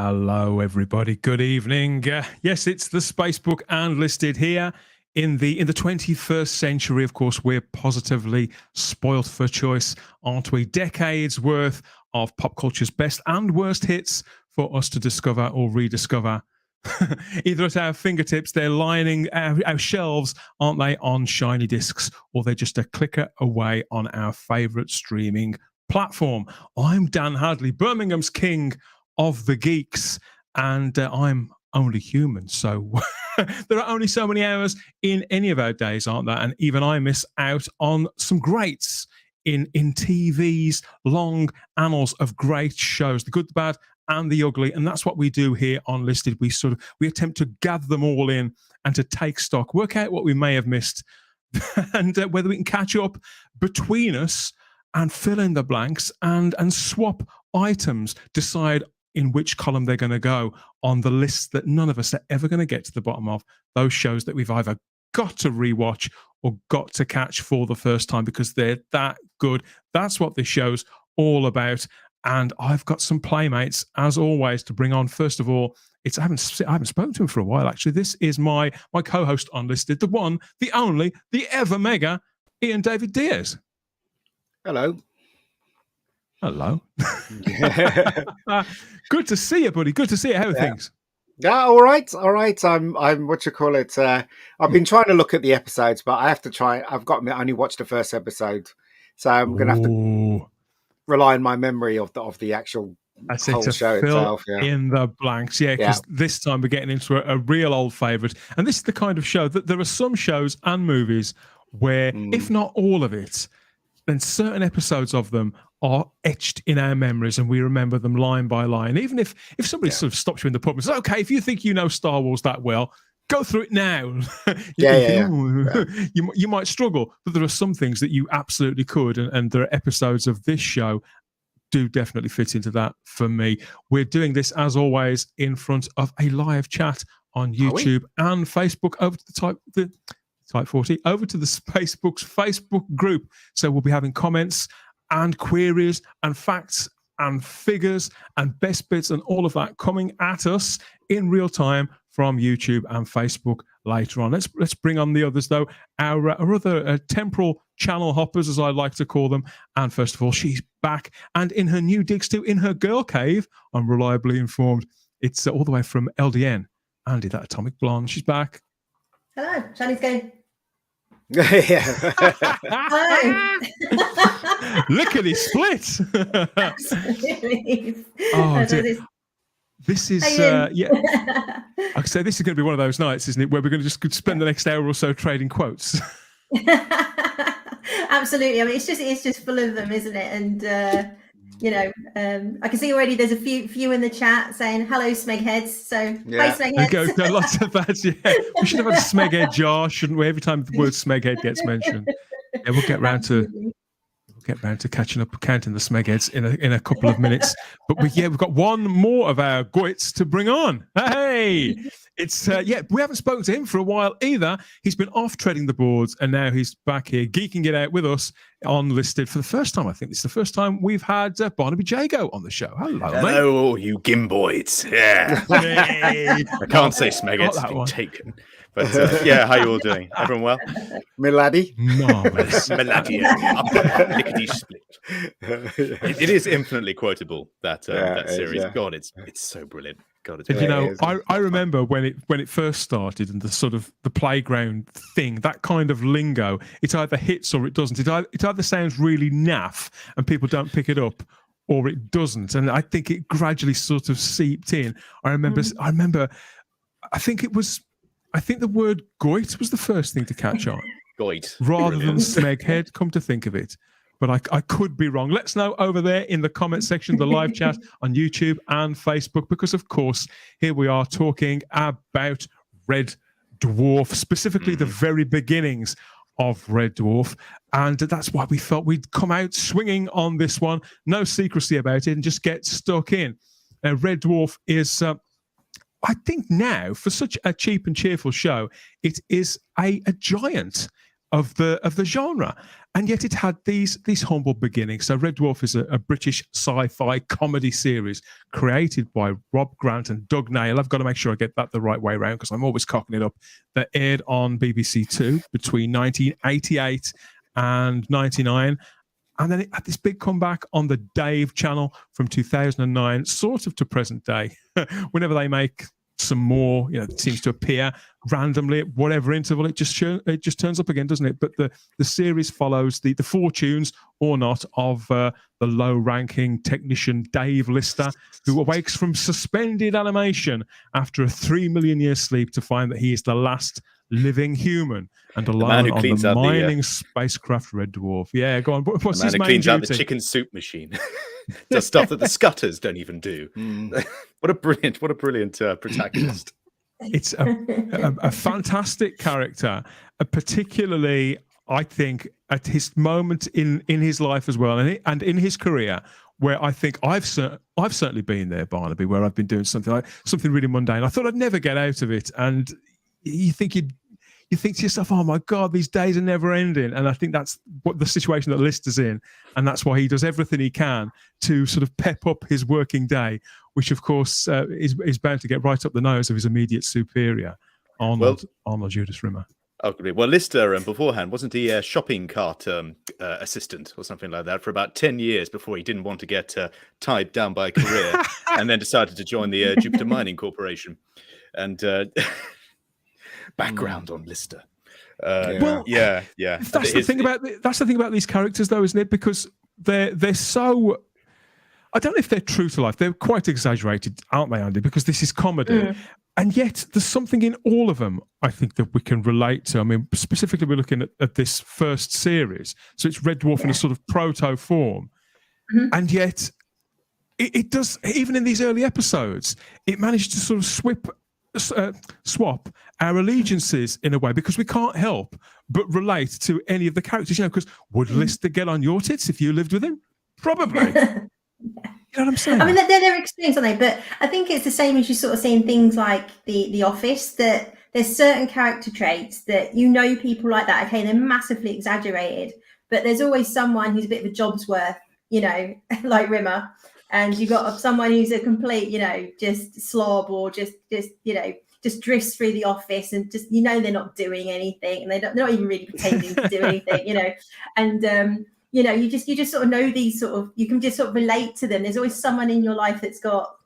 Hello, everybody. Good evening. Yes, it's the Spacebook and listed here in the 21st century. Of course, we're positively spoilt for choice, aren't we? Decades worth of pop culture's best and worst hits for us to discover or rediscover. Either at our fingertips, they're lining our shelves, aren't they, on shiny discs, or they're just a clicker away on our favourite streaming platform. I'm Dan Hadley, Birmingham's king of the geeks, and I'm only human, so there are only so many hours in any of our days, aren't there? And even I miss out on some greats in TV's long annals of great shows, the good, the bad, and the ugly. And that's what we do here on Listed. We attempt to gather them all in and to take stock, work out what we may have missed, and whether we can catch up between us and fill in the blanks and swap items, decide in which column they're going to go on the list that none of us are ever going to get to the bottom of, those shows that we've either got to rewatch or got to catch for the first time because they're that good. That's what this show's all about. And I've got some playmates, as always, to bring on. First of all, I haven't spoken to him for a while, actually. This is my co-host on Listed, the one, the only, the ever mega, Ian David Diaz. Hello. Hello. Good to see you, buddy. Good to see you. How are things? Yeah, all right. I'm what you call it. I've been trying to look at the episodes, but I have to try. I only watched the first episode, so I'm going to have to rely on my memory of the actual whole show itself. Yeah. In the blanks, because this time we're getting into a real old favourite, and this is the kind of show that there are some shows and movies where, if not all of it, then certain episodes of them are etched in our memories and we remember them line by line. Even if somebody sort of stops you in the pub and says, okay, if you think you know Star Wars that well, go through it now. You might struggle, but there are some things that you absolutely could, and there are episodes of this show do definitely fit into that for me. We're doing this, as always, in front of a live chat on YouTube and Facebook over to the Type 40, over to the Spacebook's Facebook group. So we'll be having comments and queries and facts and figures and best bits and all of that coming at us in real time from YouTube and Facebook later on. Let's bring on the others, though, our other temporal channel hoppers, as I like to call them. And first of all, she's back and in her new digs too, in her girl cave. I'm reliably informed. It's all the way from LDN. Andy, that atomic blonde. She's back. Hello, Chinese game. Lickety split. Absolutely. Oh, dear. This is I say this is going to be one of those nights, isn't it, where we're going to just spend the next hour or so trading quotes. Absolutely. I mean, it's just full of them, isn't it? And I can see already there's a few in the chat saying hello, Smegheads. So hi, Smegheads. There go. Lots of that. Yeah, we should have had a Smeghead jar, shouldn't we? Every time the word Smeghead gets mentioned. Yeah, we'll get round to catching up, counting the Smegheads in a couple of minutes. But we've got one more of our goits to bring on. Hey, it's we haven't spoken to him for a while either. He's been off treading the boards, and now he's back here geeking it out with us on Listed for the first time. I think it's the first time we've had Barnaby Jago on the show. Hello, you Gimboids. Yeah. Hey. I can't say Smeghead's been taken. But how you all doing? Everyone well? Milady? Marvelous. Milady, lickety split. It is infinitely quotable, that series. Yeah. God, it's so brilliant. God, it's I remember when it first started and the sort of the playground thing, that kind of lingo, it either hits or it doesn't. It either sounds really naff and people don't pick it up, or it doesn't. And I think it gradually sort of seeped in. I remember I think the word goit was the first thing to catch on. Goit. Rather than Smeghead, come to think of it. But I could be wrong. Let us know over there in the comment section, the live chat on YouTube and Facebook, because, of course, here we are talking about Red Dwarf, specifically the very beginnings of Red Dwarf. And that's why we felt we'd come out swinging on this one. No secrecy about it and just get stuck in. Red Dwarf is... I think now, for such a cheap and cheerful show, it is a giant of the genre, and yet it had these humble beginnings. So Red Dwarf is a British sci-fi comedy series created by Rob Grant and Doug Nail. I've got to make sure I get that the right way around because I'm always cocking it up. That aired on BBC Two between 1988 and 99. And then it had this big comeback on the Dave channel from 2009, sort of to present day. Whenever they make some more, it seems to appear randomly at whatever interval, it just turns up again, doesn't it? But the series follows the fortunes or not of the low-ranking technician Dave Lister, who awakes from suspended animation after a 3 million year sleep to find that he is the last living human and alone on the mining spacecraft Red Dwarf. Yeah, go on. What's his main duty? The man who cleans out the chicken soup machine. Does stuff that the Scutters don't even do. What a brilliant protagonist. It's a fantastic character, particularly, I think, at his moment in his life as well, and in his career, where I think I've certainly been there, Barnaby, where I've been doing something really mundane. I thought I'd never get out of it, and you think to yourself, oh my God, these days are never ending. And I think that's what the situation that Lister's in. And that's why he does everything he can to sort of pep up his working day, which of course is bound to get right up the nose of his immediate superior, Arnold Judas Rimmer. Okay. Well, Lister beforehand, wasn't he a shopping cart assistant or something like that for about 10 years before he didn't want to get tied down by a career and then decided to join the Jupiter Mining Corporation. And background on Lister. Yeah. That's the thing about these characters, though, isn't it? Because they're so. I don't know if they're true to life. They're quite exaggerated, aren't they, Andy? Because this is comedy, and yet there's something in all of them I think that we can relate to. I mean, specifically, we're looking at this first series, so it's Red Dwarf in a sort of proto form, and yet it does. Even in these early episodes, it managed to sort of swap our allegiances in a way, because we can't help but relate to any of the characters. Because would Lister get on your tits if you lived with him? Probably. You know what I'm saying? I mean, they're extremes, aren't they? But I think it's the same as you sort of see in things like the Office, that there's certain character traits that people like that. Okay, they're massively exaggerated, but there's always someone who's a bit of a job's worth, like Rimmer. And you've got someone who's a complete, just slob, or just drifts through the office and just, they're not doing anything, and they're not even really pretending to do anything, and you just sort of know these sort of, you can just sort of relate to them. There's always someone in your life that's got,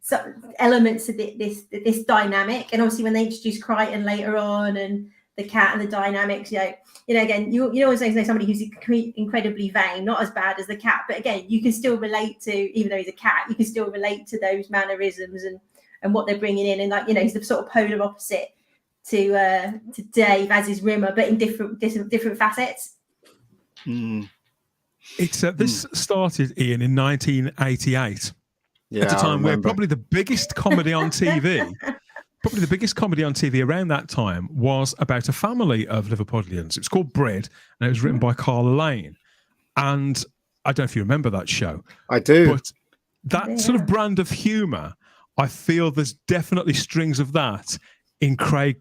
some elements of this dynamic. And obviously when they introduce Crichton later on and the cat and the dynamics, again, you always know somebody who's incredibly vain, not as bad as the cat, but again, you can still relate to, even though he's a cat, you can still relate to those mannerisms and what they're bringing in. And he's the sort of polar opposite to Dave as is Rimmer, but in different facets. It's this started, Ian, in 1988, at a time where probably the biggest comedy on TV around that time was about a family of Liverpudlians. It's called Bread, and it was written by Carla Lane. And I don't know if you remember that show. I do. But that sort of brand of humour, I feel there's definitely strings of that in Craig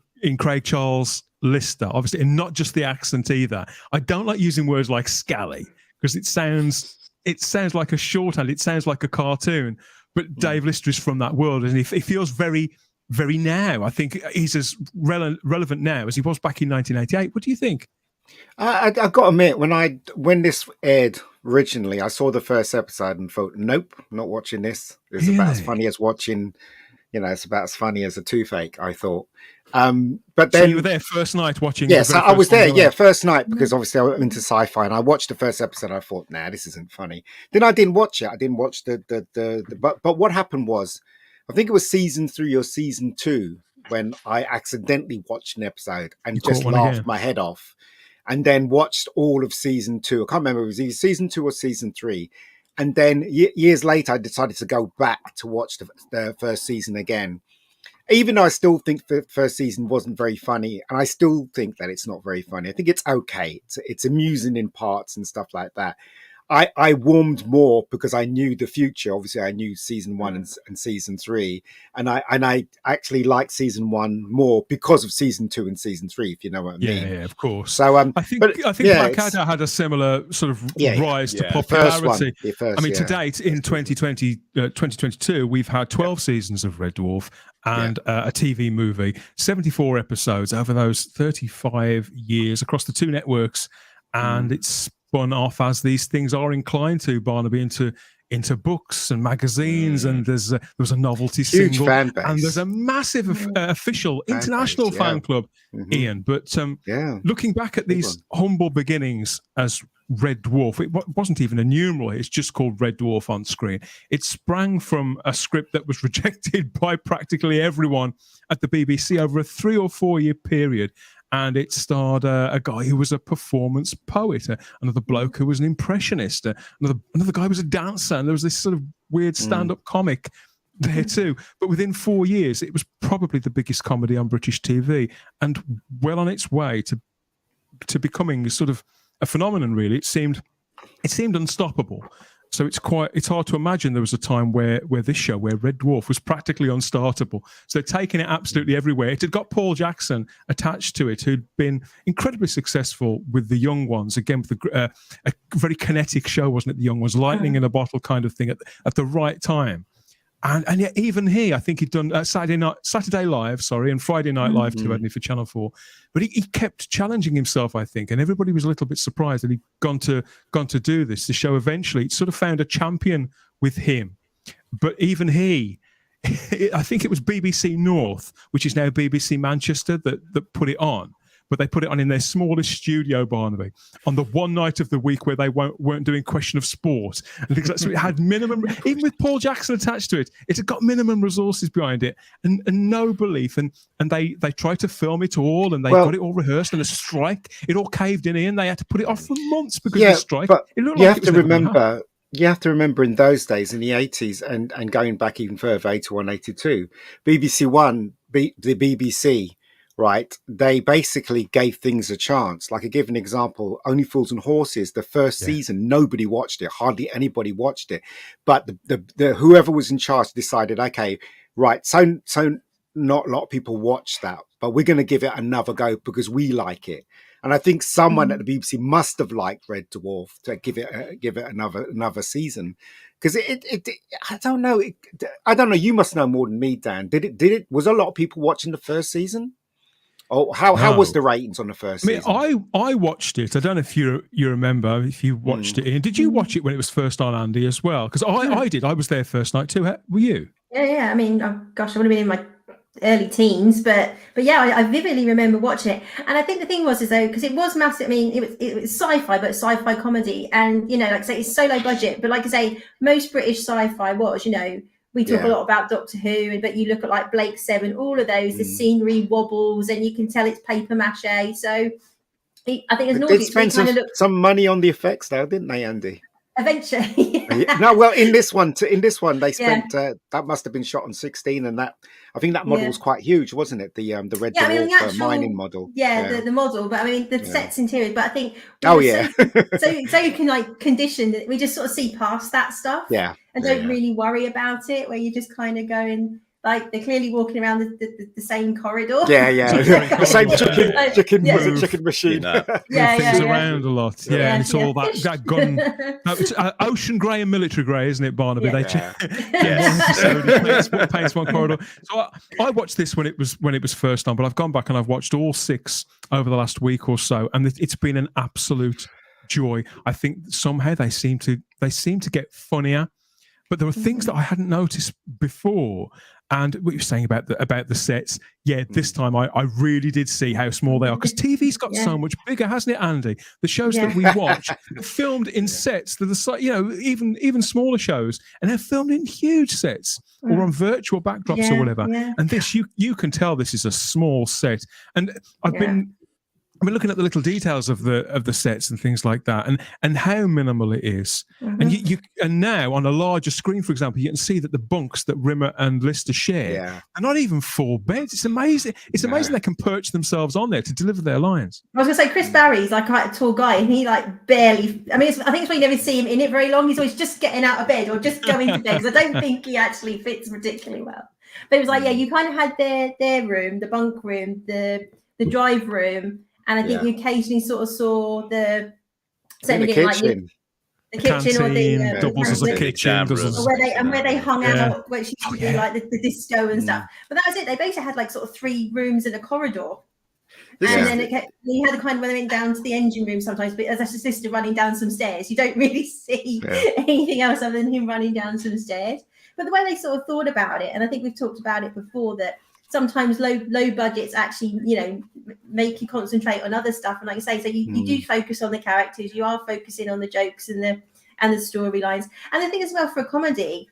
Charles Lister, obviously, and not just the accent either. I don't like using words like scally because it sounds like a shorthand. It sounds like a cartoon. But Dave Lister is from that world, and he feels very, very now. I think he's as relevant now as he was back in 1988. What do you think? I've got to admit, when this aired originally, I saw the first episode and thought, nope, not watching this. It's about as funny as watching, it's about as funny as a toothache, I thought. But then, so you were there first night watching? Yes, I was there. Yeah, first night, because obviously I went into sci-fi, and I watched the first episode. And I thought, nah, this isn't funny. Then I didn't watch it. I didn't watch but what happened was, I think it was season 3 or season 2 when I accidentally watched an episode and just laughed my head off, and then watched all of season 2. I can't remember if it was either season 2 or season 3. And then years later, I decided to go back to watch the first season again. Even though I still think the first season wasn't very funny, and I still think that it's not very funny. I think it's okay. It's amusing in parts and stuff like that. I warmed more because I knew the future. Obviously, I knew season 1 and season 3, and I actually liked season 1 more because of season 2 and season 3. If you know what I mean. Yeah, of course. So I think Blackadder had a similar sort of rise to popularity. First, I mean, to date in 2022, we've had 12 seasons of Red Dwarf and a TV movie, 74 episodes over those 35 years across the 2 networks, and it's spun off as these things are inclined to, Barnaby, into books and magazines, and there was a novelty huge single, fan base. and there's a massive official international fan club, Ian. But looking back at these humble beginnings as Red Dwarf, it wasn't even a numeral. It's just called Red Dwarf on screen. It sprang from a script that was rejected by practically everyone at the BBC over a 3 or 4 year period. And it starred a guy who was a performance poet, another bloke who was an impressionist, another guy who was a dancer, and there was this sort of weird stand-up comic there too. But within 4 years, it was probably the biggest comedy on British TV, and well on its way to becoming sort of a phenomenon. Really, it seemed unstoppable. So it's hard to imagine there was a time where this show, where Red Dwarf, was practically unstartable. So taking it absolutely everywhere. It had got Paul Jackson attached to it, who'd been incredibly successful with the young ones. Again, with a very kinetic show, wasn't it? The young ones, lightning in a bottle kind of thing at the right time. And yet even I think he'd done Saturday Live, and Friday Night Live too, hadn't he, for Channel 4. But he kept challenging himself, I think, and everybody was a little bit surprised that he'd gone to do this. The show eventually sort of found a champion with him. But even I think it was BBC North, which is now BBC Manchester, that put it on. But they put it on in their smallest studio, Barnaby, on the one night of the week where they weren't doing Question of Sport. And so it had minimum, even with Paul Jackson attached to it, it had got minimum resources behind it and no belief. And they tried to film it all, and they got it all rehearsed, and a strike, it all caved in, and they had to put it off for months because of the strike. But it looked you like have to remember. You have to remember in those days, in the 80s, and going back even further, 81, 82, BBC One, the BBC, right, they basically gave things a chance. Like, I give an example, Only Fools and Horses, the first season, nobody watched it, hardly anybody watched it, but the whoever was in charge decided, okay, right, so not a lot of people watch that, but we're going to give it another go because we like it. And I think someone at the BBC must have liked Red Dwarf to give it another season, because it I don't know, you must know more than me, Dan. Did it was a lot of people watching the first season? Oh, how was the ratings on the first season? I watched it. I don't know if you remember, if you watched it. Ian. Did you watch it when it was first on, Andy, as well? Because I did. I was there first night too. Were you? Yeah. I mean, I would have been in my early teens, but yeah, I vividly remember watching it. And I think the thing was, is though, because it was massive. I mean, it was sci-fi, but sci-fi comedy, and like I say, it's so low budget. But like I say, most British sci-fi was, we talk a lot about Doctor Who, but you look at like Blake Seven, all of those, the scenery wobbles, and you can tell it's paper mache. So I think as an audience, they spent some money on the effects, though, didn't they, Andy? Eventually. No, well, in this one they spent that must have been shot on 16, and that, I think that model was quite huge, wasn't it? The Red Dwarf mining model. The model, but I mean the sets interior. But I think so you can like condition that we just sort of see past that stuff, and don't really worry about it. Where you just kind of going, like, they're clearly walking around the same corridor. The same chicken machine. Things around a lot. And it's all that gun. It's ocean grey and military grey, isn't it, Barnaby? They paints one corridor. So I watched this when it was first on, but I've gone back and I've watched all 6 over the last week or so, and it's been an absolute joy. I think somehow they seem to get funnier, but there were things that I hadn't noticed before. And what you're saying about the sets, this time I really did see how small they are, because TV's got so much bigger, hasn't it, Andy? The shows that we watch are filmed in sets that are, even smaller shows, and they're filmed in huge sets or on virtual backdrops or whatever. And this, you can tell this is a small set. And I've been I mean, looking at the little details of the sets and things like that, and how minimal it is, and now on a larger screen, for example, you can see that the bunks that Rimmer and Lister share are not even 4 beds. It's amazing. It's amazing they can perch themselves on there to deliver their lines. I was going to say Chris Barry's like quite a tall guy, and he like barely. I mean, I think it's why you never see him in it very long. He's always just getting out of bed or just going to bed. Because I don't think he actually fits particularly well. But it was like, you kind of had their room, the bunk room, the drive room. And I think you occasionally sort of saw the kitchen. Like the kitchen or the doubles as a kitchen, where they hung out, which used to be like the disco and stuff. But that was it. They basically had like sort of 3 rooms in a corridor. Then you had the kind of when they went down to the engine room sometimes, but as a sister running down some stairs, you don't really see anything else other than him running down some stairs. But the way they sort of thought about it, and I think we've talked about it before, that sometimes low budgets actually, make you concentrate on other stuff. And like I say, so you do focus on the characters, you are focusing on the jokes and the storylines. And I think as well for a comedy,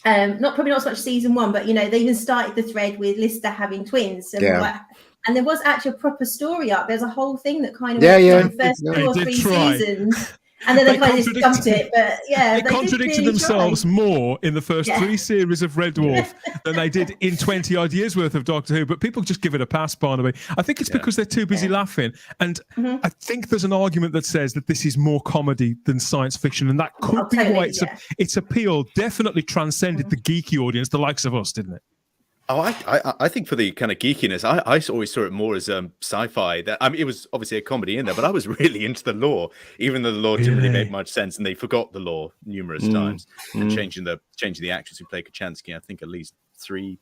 probably not so much season 1, but they even started the thread with Lister having twins. And there was actually a proper story up. There's a whole thing that kind of went the first 2 or 3 seasons. And then they kind of dumped it, but they contradicted really themselves more in the first 3 series of Red Dwarf than they did in 20 odd years worth of Doctor Who. But people just give it a pass, Barnaby. I think it's because they're too busy laughing. And I think there's an argument that says that this is more comedy than science fiction, and that could be why its appeal definitely transcended the geeky audience, the likes of us, didn't it? Oh, I think for the kind of geekiness, I always saw it more as sci-fi. That I mean, it was obviously a comedy in there, but I was really into the lore, even though the lore didn't really make much sense, and they forgot the lore numerous times, and changing the actors who play Kachansky. I think at least 3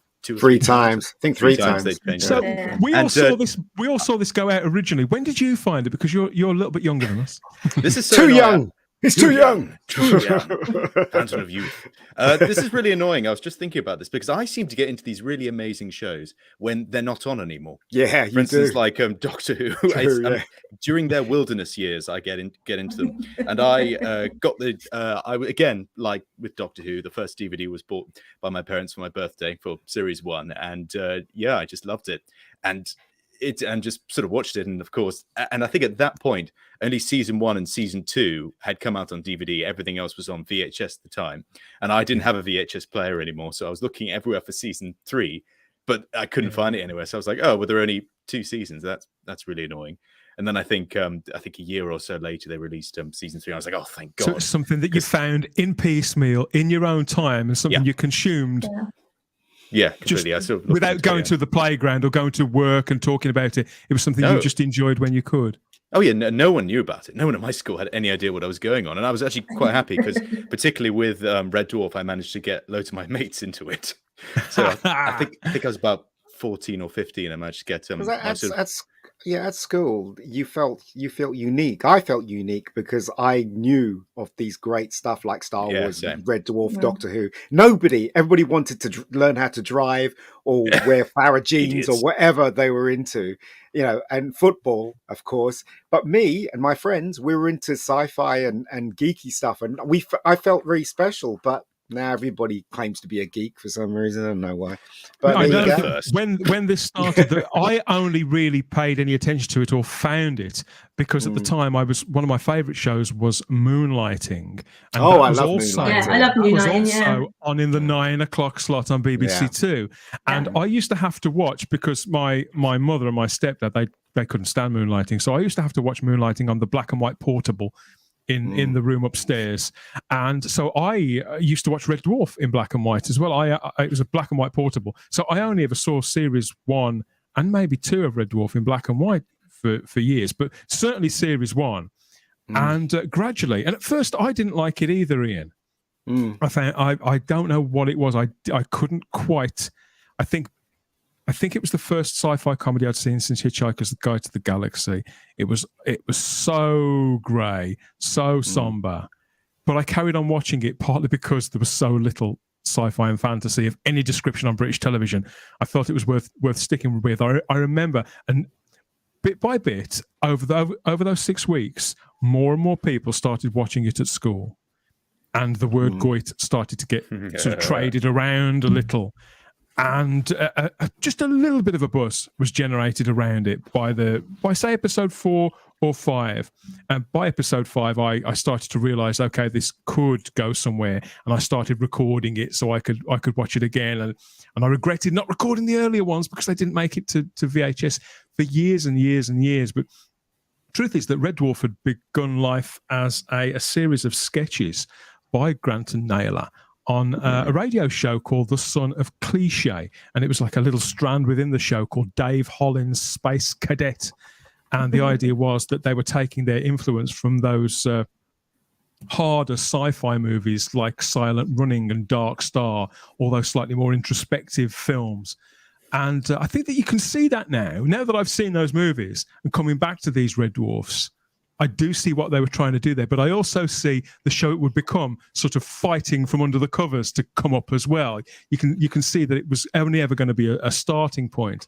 times. I think 3 times. They changed. So we all saw this go out originally. When did you find it? Because you're a little bit younger than us. This is so too young. It's too young. Fountain of youth. This is really annoying. I was just thinking about this because I seem to get into these really amazing shows when they're not on anymore. Yeah, for instance, like Doctor Who. During their wilderness years, I get into them, and I got again, like with Doctor Who, the first DVD was bought by my parents for my birthday for Series 1, and I just loved it, and just sort of watched it, and of course, and I think at that point only season 1 and season 2 had come out on DVD. Everything else was on VHS at the time, and I didn't have a VHS player anymore, so I was looking everywhere for season 3, but I couldn't find it anywhere. So I was like, oh, well, there are only 2 seasons. That's really annoying. And then I think a year or so later they released season 3. I was like, oh, thank God. So it's something that you found in piecemeal in your own time, and something you consumed. Yeah, completely. Just without going to the playground or going to work and talking about it. It was something you just enjoyed when you could. Oh, yeah. No one knew about it. No one at my school had any idea what I was going on. And I was actually quite happy because particularly with Red Dwarf, I managed to get loads of my mates into it. So I think I was about 14 or 15. I managed to get at school, you felt unique. I felt unique because I knew of these great stuff like Star Wars, Red Dwarf, Doctor Who. Everybody wanted to learn how to drive or wear Farrah jeans or whatever they were into, and football, of course. But me and my friends, we were into sci-fi and geeky stuff, and I felt very special. But now everybody claims to be a geek for some reason. I don't know why. But when this started, I only really paid any attention to it or found it because at the time one of my favourite shows was Moonlighting. And I love Moonlighting. Yeah, I love Moonlighting. It was also on in the 9:00 slot on BBC Two. And I used to have to watch because my mother and my stepdad, they couldn't stand Moonlighting. So I used to have to watch Moonlighting on the black and white portable in the room upstairs, and so I used to watch Red Dwarf in black and white as well. It was a black and white portable, so I only ever saw series 1 and maybe 2 of Red Dwarf in black and white for years, but certainly series 1. And gradually, and at first I didn't like it either, Ian. I found I don't know what it was. I couldn't quite. I think it was the first sci-fi comedy I'd seen since Hitchhiker's Guide to the Galaxy. It was so grey, so somber. But I carried on watching it partly because there was so little sci-fi and fantasy of any description on British television. I felt it was worth sticking with. I remember, and bit by bit, over those 6 weeks, more and more people started watching it at school. And the word goit started to get sort of traded around a little. and just a little bit of a buzz was generated around it by say episode 4 or 5. And by episode 5, I started to realize, okay, this could go somewhere, and I started recording it so I could watch it again. And I regretted not recording the earlier ones because they didn't make it to VHS for years and years and years. But truth is that Red Dwarf had begun life as a series of sketches by Grant and Naylor on a radio show called The Son of Cliche. And it was like a little strand within the show called Dave Holland's Space Cadet. And the idea was that they were taking their influence from those harder sci-fi movies like Silent Running and Dark Star, all those slightly more introspective films. And I think that you can see that now that I've seen those movies and coming back to these Red Dwarfs, I do see what they were trying to do there. But I also see the show it would become sort of fighting from under the covers to come up as well. You can see that it was only ever going to be a starting point,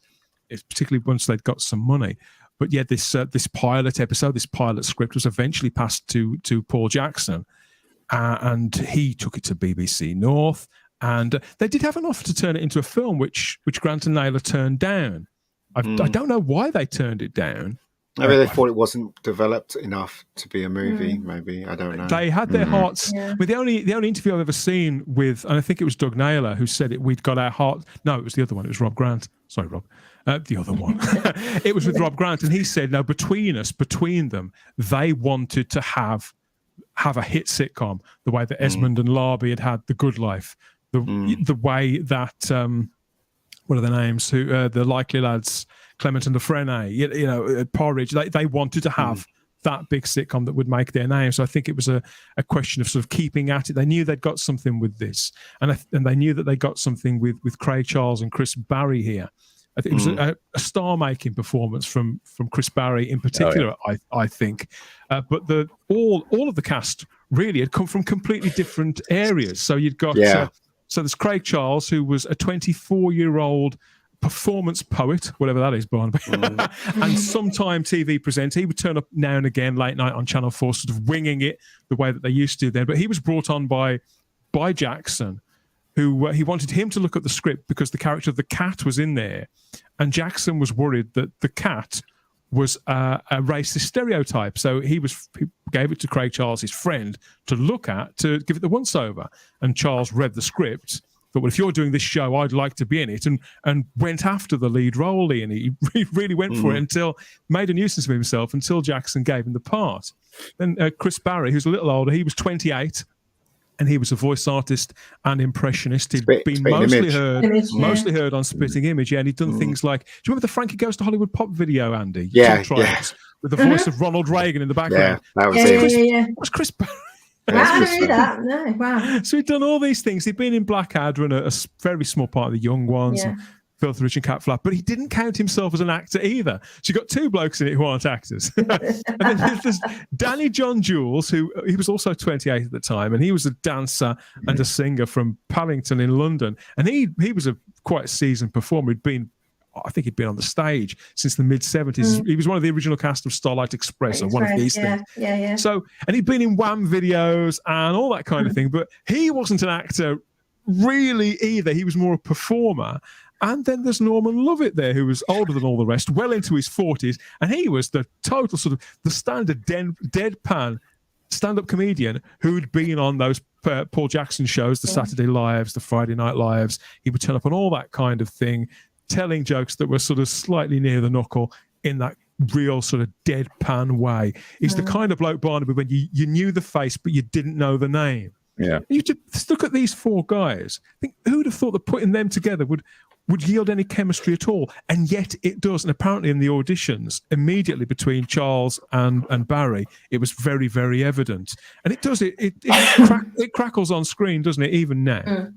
it's particularly once they'd got some money. But yeah, this pilot episode, this pilot script was eventually passed to Paul Jackson, and he took it to BBC North. And they did have an offer to turn it into a film, which Grant and Naylor turned down. I don't know why they turned it down. Maybe they thought it wasn't developed enough to be a movie. Maybe, I don't know. They had their hearts. Yeah. I mean, the only interview I've ever seen with, and I think it was Doug Naylor who said it. We'd got our heart. No, it was the other one. It was Rob Grant. Sorry, Rob. The other one. It was with Rob Grant, and he said, "No, between them, they wanted to have a hit sitcom, the way that Esmond and Larby had The Good Life, the way that what are the names? Who the Likely Lads." Clement and the Frene, Porridge, they wanted to have that big sitcom that would make their name. So I think it was a question of sort of keeping at it. They knew they'd got something with this, and they knew that they got something with Craig Charles and Chris Barry here. I think it was a star-making performance from Chris Barry in particular, I think. But all of the cast really had come from completely different areas. So you'd got so there's Craig Charles, who was a 24-year-old performance poet, whatever that is, Barnaby, and sometime TV presenter. He would turn up now and again late night on Channel 4, sort of winging it the way that they used to then. But he was brought on by Jackson, who he wanted him to look at the script because the character of the cat was in there, and Jackson was worried that the cat was a racist stereotype. So he gave it to Craig Charles, his friend, to look at, to give it the once-over. And Charles read the script, thought, well, if you're doing this show, I'd like to be in it, and went after the lead role, and he really went for it until made a nuisance of himself until Jackson gave him the part. Then Chris Barry, who's a little older, he was 28, and he was a voice artist and impressionist. He'd been mostly heard on Spitting Image, and he'd done things like, do you remember the Frankie Goes to Hollywood pop video, Andy? With the voice of Ronald Reagan in the background. Yeah, that was it. Was Chris Barry? Wow, I didn't know that. No, wow. So he'd done all these things. He'd been in Blackadder and a very small part of The Young Ones, and Filthy Rich and Cat Flap, but he didn't count himself as an actor either. So you've got two blokes in it who aren't actors. And then there's Danny John Jules, who he was also 28 at the time, and he was a dancer and a singer from Paddington in London. And he was quite a seasoned performer. I think he'd been on the stage since the mid-70s. He was one of the original cast of Starlight Express, or one of these things. Yeah. So, and he'd been in Wham videos and all that kind of thing, but he wasn't an actor really either. He was more a performer. And then there's Norman Lovett there, who was older than all the rest, well into his 40s, and he was the total sort of the standard deadpan stand-up comedian who'd been on those Paul Jackson shows, the Saturday Lives, the Friday Night Lives. He would turn up on all that kind of thing, telling jokes that were sort of slightly near the knuckle in that real sort of deadpan way. He's the kind of bloke, Barnaby, when you knew the face but you didn't know the name. Yeah. You just look at these four guys. Think, who'd have thought that putting them together would yield any chemistry at all? And yet it does. And apparently in the auditions, immediately between Charles and Barry, it was very, very evident. And it does. It crackles on screen, doesn't it, even now?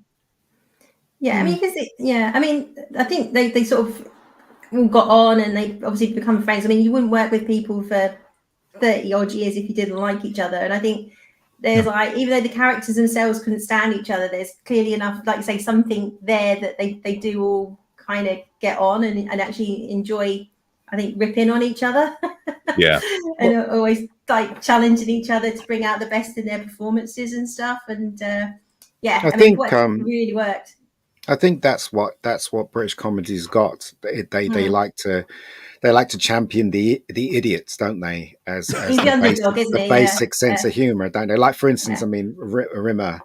Yeah, I mean, I think they sort of all got on and they obviously become friends. I mean, you wouldn't work with people for 30 odd years if you didn't like each other. And I think there's even though the characters themselves couldn't stand each other, there's clearly enough, like you say, something there that they do all kind of get on and actually enjoy, I think, ripping on each other. Yeah. And always like challenging each other to bring out the best in their performances and stuff. And I think it really worked. I think that's what British comedy's got. They like to champion the idiots, don't they? As He's the underdog, isn't he? basic sense Yeah. of humor, don't they? Like, for instance, I mean, Rimmer,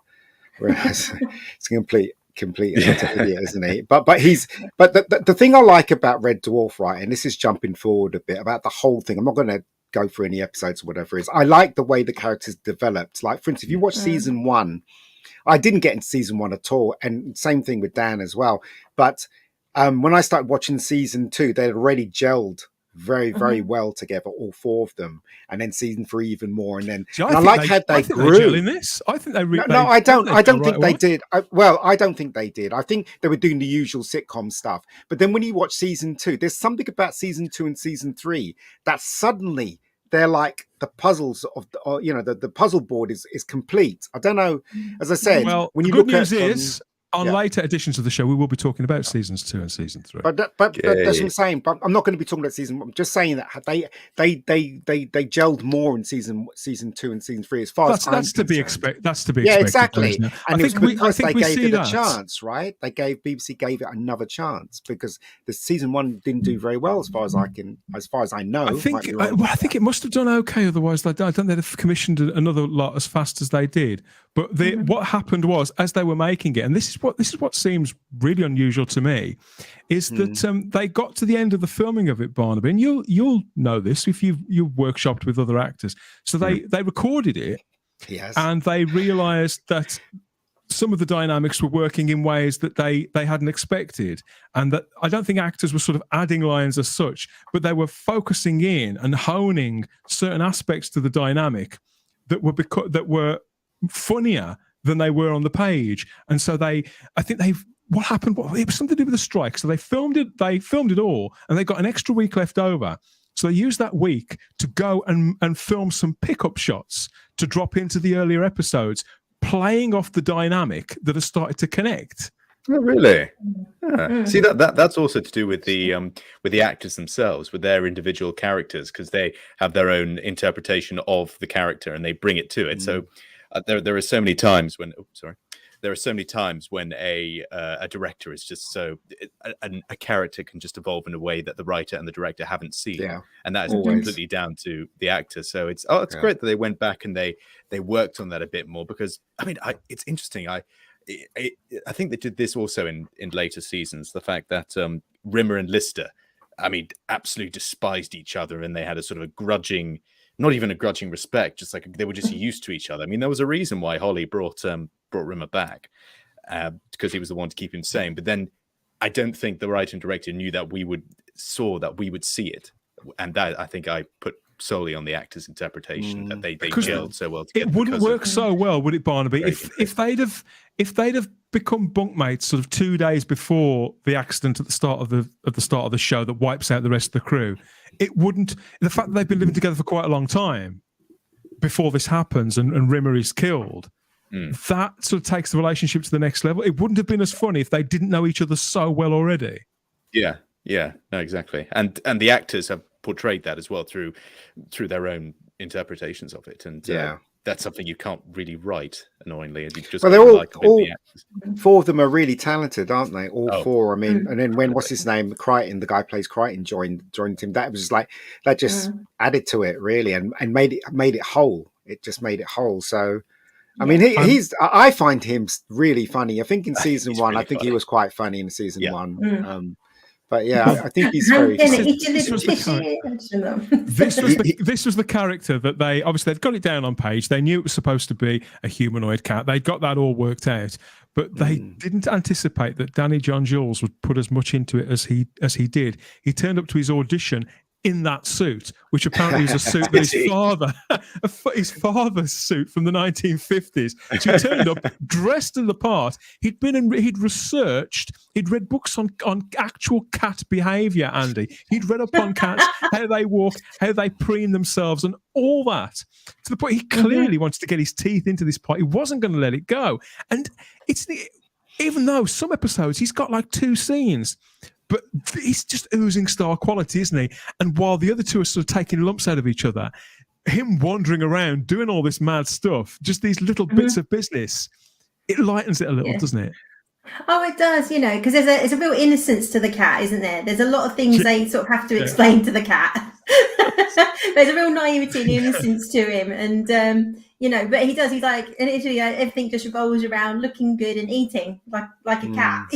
it's a complete and utter idiot, isn't he? But the thing I like about Red Dwarf, right, and this is jumping forward a bit about the whole thing. I'm not going to go through any episodes or whatever it is. I like the way the characters developed. Like, for instance, if you watch season 1, I didn't get into season 1 at all, and same thing with Dan as well. But when I started watching season 2, they'd already gelled very well together, all 4 of them, and then season 3 even more. And then See, I like how they grew. in this. I think they no, I don't think they did. I don't think they did. I think they were doing the usual sitcom stuff. But then when you watch season 2, there's something about season 2 and season 3 that suddenly they're like the puzzles of the puzzle board is complete. I don't know. As I said, when you the good look news at is on later editions of the show, we will be talking about seasons 2 and season 3. But that's what I'm saying. But I'm not going to be talking about season 1. I'm just saying that they gelled more in season 2 and season 3 as far as that's to be expected. That's to be expected. Exactly. And I think they gave it a chance, right? BBC gave it another chance because the season 1 didn't do very well as far as I know. I think it must have done okay. Otherwise, I don't think they'd have commissioned another lot as fast as they did. But what happened was, as they were making it, and this is what seems really unusual to me, is that they got to the end of the filming of it, Barnaby, and you'll know this if you've workshopped with other actors. So they recorded it, yes, and they realised that some of the dynamics were working in ways that they hadn't expected, and that I don't think actors were sort of adding lines as such, but they were focusing in and honing certain aspects to the dynamic that were funnier than they were on the page. And so what happened, it was something to do with the strike. So they filmed it all, and they got an extra week left over. So they used that week to go and film some pickup shots to drop into the earlier episodes, playing off the dynamic that has started to connect. Oh, really? Yeah. See, that's also to do with the actors themselves, with their individual characters, because they have their own interpretation of the character and they bring it to it. So there are so many times when a director is just a character can just evolve in a way that the writer and the director haven't seen, and that is completely down to the actor. So it's great that they went back and they worked on that a bit more, because I mean it's interesting. I think they did this also in later seasons. The fact that Rimmer and Lister, I mean, absolutely despised each other, and they had a sort of a grudging. Not even a grudging respect, just like they were just used to each other. I mean, there was a reason why Holly brought Rimmer back, because he was the one to keep him sane. But then I don't think the writer and director knew that we would see it. And that I think I put solely on the actor's interpretation, that they gelled so well together. It wouldn't work so well, would it, Barnaby? If they'd have become bunkmates sort of 2 days before the accident at the start of the show that wipes out the rest of the crew, it wouldn't. The fact that they've been living together for quite a long time before this happens and Rimmer is killed, that sort of takes the relationship to the next level. It wouldn't have been as funny if they didn't know each other so well already. Yeah, no, exactly. And the actors have portrayed that as well through their own interpretations of it, and that's something you can't really write, annoyingly. You just they're all 4 of them are really talented, aren't they? All 4. I mean, and then when what's his name, Crichton, the guy who plays Crichton, joined him, that was just like that just added to it really, and made it whole. It just made it whole. So I mean, I find him really funny. I think in season 1, really I think he was quite funny in season 1. But I think he's very. This was the character that they'd got it down on page. They knew it was supposed to be a humanoid cat. They got that all worked out, but they didn't anticipate that Danny John Jules would put as much into it as he did. He turned up to his audition in that suit, which apparently is a suit that his father's suit from the 1950s. So he turned up dressed in the part. He'd researched, he'd read books on actual cat behaviour, Andy. He'd read up on cats, how they walk, how they preen themselves, and all that. To the point he clearly wanted to get his teeth into this part. He wasn't going to let it go. And even though some episodes he's got like 2 scenes, but he's just oozing star quality, isn't he? And while the other 2 are sort of taking lumps out of each other, him wandering around doing all this mad stuff, just these little bits of business, it lightens it a little, doesn't it? Oh, it does, because there's a real innocence to the cat, isn't there? There's a lot of things they sort of have to explain to the cat. There's a real naivety and innocence to him, and but he does. He's like, and literally everything just revolves around looking good and eating like a cat,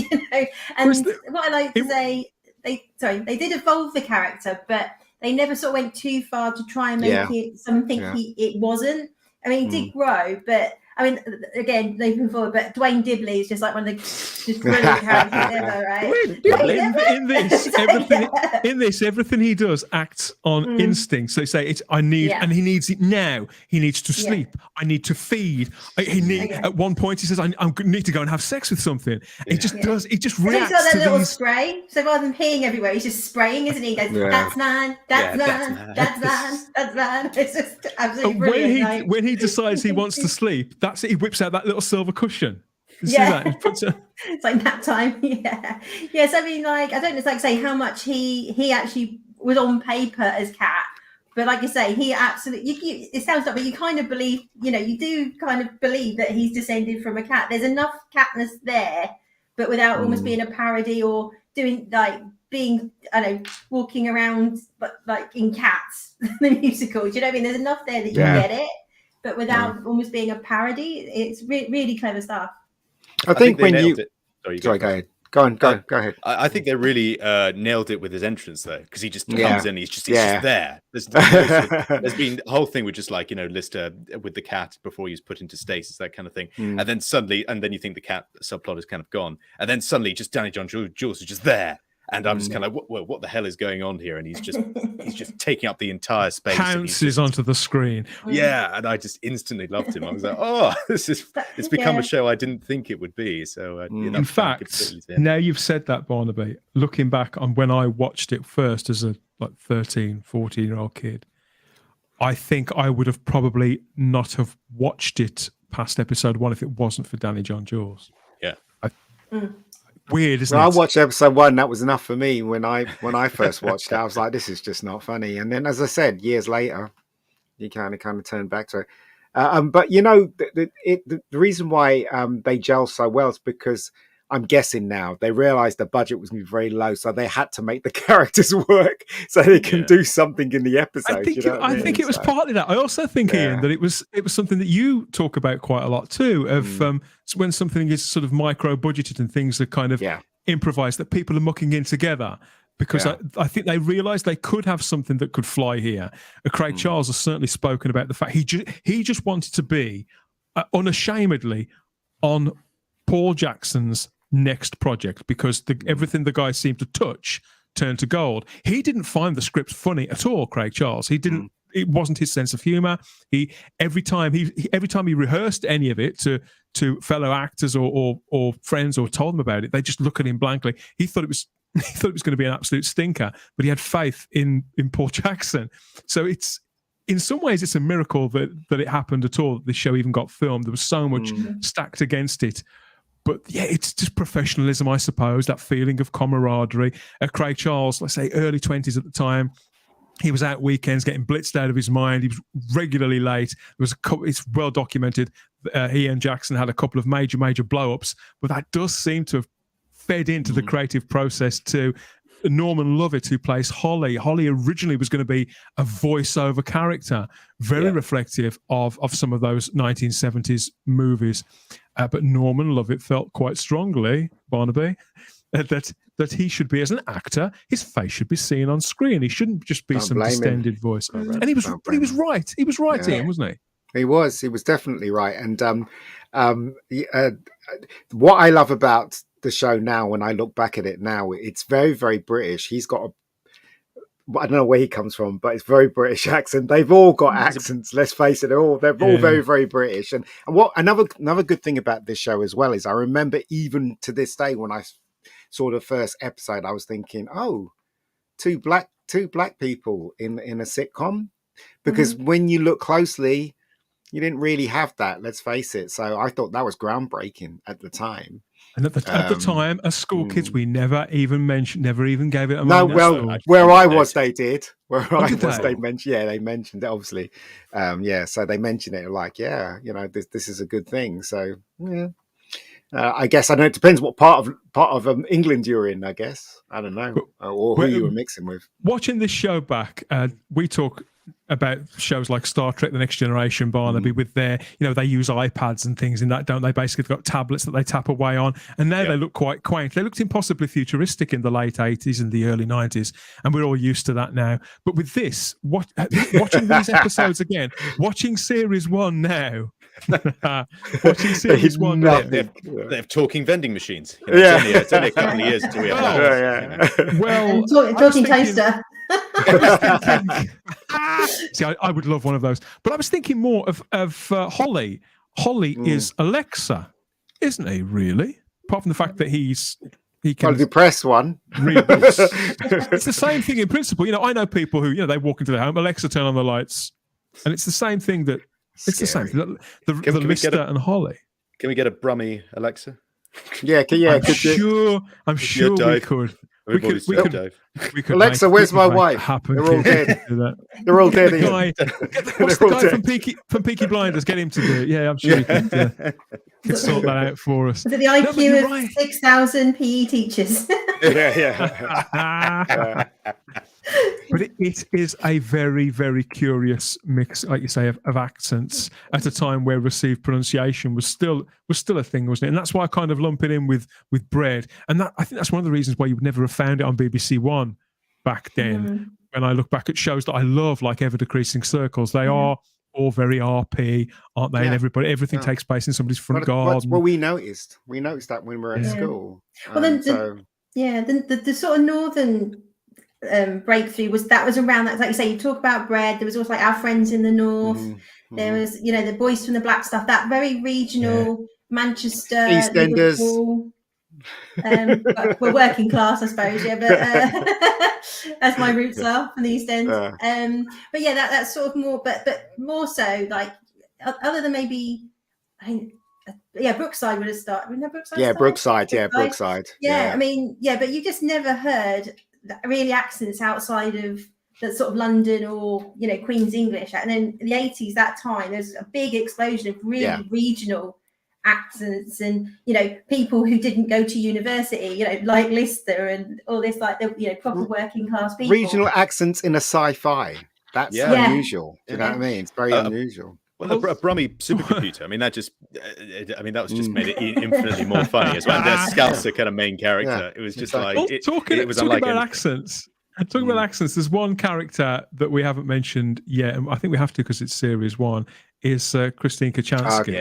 And what I like to say, they did evolve the character, but they never sort of went too far to try and make it something it wasn't. I mean, he did grow, but I mean, again, moving forward, but Dwayne Dibley is just like one of the just brilliant characters ever, right? In this, everything he does acts on instinct. So they say it's and he needs it now. He needs to sleep. I need to feed. At one point he says, I need to go and have sex with something. He just does. He just reacts. He's got that to little these... spray. So rather than peeing everywhere, he's just spraying, isn't he? He goes, that's mine. That's mine. That's mine. That's mine. It's just absolutely brilliant. When he decides he wants to sleep. That's it. He whips out that little silver cushion. See that? It's like nap time. Yes. I mean, like, I don't know, say how much he actually was on paper as Cat, but like you say, he absolutely. It sounds like, but you kind of believe, you do kind of believe that he's descended from a cat. There's enough catness there, but without almost being a parody or doing being, walking around, but like in Cats, the musical. Do you know what I mean? There's enough there that you get it. But without almost being a parody, it's really clever stuff. I think when you... Sorry, go ahead. Go ahead. I think they really nailed it with his entrance, though, because he just comes in, he's just there. There's been the whole thing with just like, Lister with the cat before he's put into stasis, that kind of thing. And then you think the cat subplot is kind of gone. And then suddenly just Danny John Jules is just there. And I'm just kind of like, what the hell is going on here? And he's just taking up the entire space. Pounces onto the screen. Yeah, and I just instantly loved him. I was like, it's become a show I didn't think it would be. So in fact, now you've said that, Barnaby, looking back on when I watched it first as a 13, 14-year-old kid, I think I would have probably not have watched it past episode 1 if it wasn't for Danny John Jules. Yeah. Weird, isn't it? I watched episode 1. That was enough for me when I first watched it. I was like, this is just not funny. And then, as I said, years later, you kind of turn back to it. But the reason why they gel so well is because I'm guessing now they realized the budget was going to be very low, so they had to make the characters work so they can do something in the episode. I think it was partly that. I also think, Ian, that it was something that you talk about quite a lot too, of when something is sort of micro budgeted and things are kind of improvised, that people are mucking in together. Because I think they realised they could have something that could fly here. Craig Charles has certainly spoken about the fact he just wanted to be unashamedly on Paul Jackson's next project, because everything the guy seemed to touch turned to gold. He didn't find the script funny at all, Craig Charles. He didn't. It wasn't his sense of humour. Every time he rehearsed any of it to fellow actors or friends or told them about it, they just look at him blankly. He thought it was going to be an absolute stinker, but he had faith in Paul Jackson. So it's, in some ways, it's a miracle that it happened at all, that the show even got filmed. There was so much stacked against it. But yeah, it's just professionalism, I suppose, that feeling of camaraderie. Craig Charles, let's say early 20s at the time, he was out weekends getting blitzed out of his mind. He was regularly late. It's well documented. He and Jackson had a couple of major blow-ups, but that does seem to have fed into the creative process too. Norman Lovett, who plays Holly. Holly originally was going to be a voiceover character, very reflective of some of those 1970s movies. But Norman Lovett felt quite strongly, Barnaby, that he should be, as an actor, his face should be seen on screen. He shouldn't just be some distended voice. And he was right. He was right, Ian, wasn't he? He was definitely right. And what I love about the show now, when I look back at it now, it's very, very British. He's got I don't know where he comes from, but it's very British accent. They've all got accents. Let's face it, they're all very, very British. And what another good thing about this show as well is, I remember even to this day when I saw the first episode, I was thinking, two black people in a sitcom, because when you look closely, you didn't really have that. Let's face it. So I thought that was groundbreaking at the time. And at the time, as school kids, we never even gave it a no. Well, where I was, they did. Where I was, they mentioned. Yeah, they mentioned it, obviously. So they mentioned it like, this is a good thing. So yeah. I guess I know it depends what part of England you're in. I guess I don't know, or who you were mixing with. Watching this show back, we talk about shows like Star Trek: The Next Generation, Barnaby, with their, they use iPads and things in that, don't they? Basically, they've got tablets that they tap away on, and now they look quite quaint. They looked impossibly futuristic in the late 80s and the early 90s, and we're all used to that now. But with this, watching these episodes again, watching series 1 now, watching series 1 now, they have talking vending machines. It's only a couple of years until we have that. Well, talking toaster. See, I would love one of those, but I was thinking more of Holly. Holly is Alexa, isn't he? Really, apart from the fact that he can depress one. Read books. It's the same thing in principle. I know people who they walk into their home, Alexa, turn on the lights, and it's the same thing. It's the same thing. The Lister and Holly. Can we get a Brummy Alexa? Yeah. I'm sure we could. We could Alexa, where's my wife? Happen. They're all dead. They're all dead. What's the guy from Peaky Blinders? Get him to do it. Yeah, I'm sure he could sort that out for us. Is it the IQ of 6,000 PE teachers? Yeah. But it is a very, very curious mix, like you say, of accents at a time where received pronunciation was still a thing, wasn't it? And that's why I kind of lump it in with Bread. And I think that's one of the reasons why you would never have found it on BBC One back then. When I look back at shows that I love, like Ever Decreasing Circles, they are all very RP, aren't they? Yeah. And everything takes place in somebody's front garden. Well, we noticed that when we were at school. Well, the sort of northern breakthrough was around that, like you say, you talk about Bread. There was also like Our Friends in the North. There was the Boys from the Black stuff, that very regional Manchester, EastEnders. We're working class, I suppose, but as my roots are from the East End. But yeah, that's sort of more, but more so like other than maybe, Brookside would have started. Brookside. Yeah, I mean, but you just never heard really accents outside of that sort of London or Queen's English. And then in the 80s, that time, there's a big explosion of really regional accents and people who didn't go to university, like Lister and all this, like the proper working class people. Regional accents in a sci-fi. That's unusual. Do you know what I mean? It's very unusual. Well, a Brummy supercomputer. I mean, that was just made it infinitely more funny as well. There's Scouser kind of main character. It was just like it was unlike about accents. Talking about accents, there's one character that we haven't mentioned yet, and I think we have to because it's series 1. Is Christine Kachansky.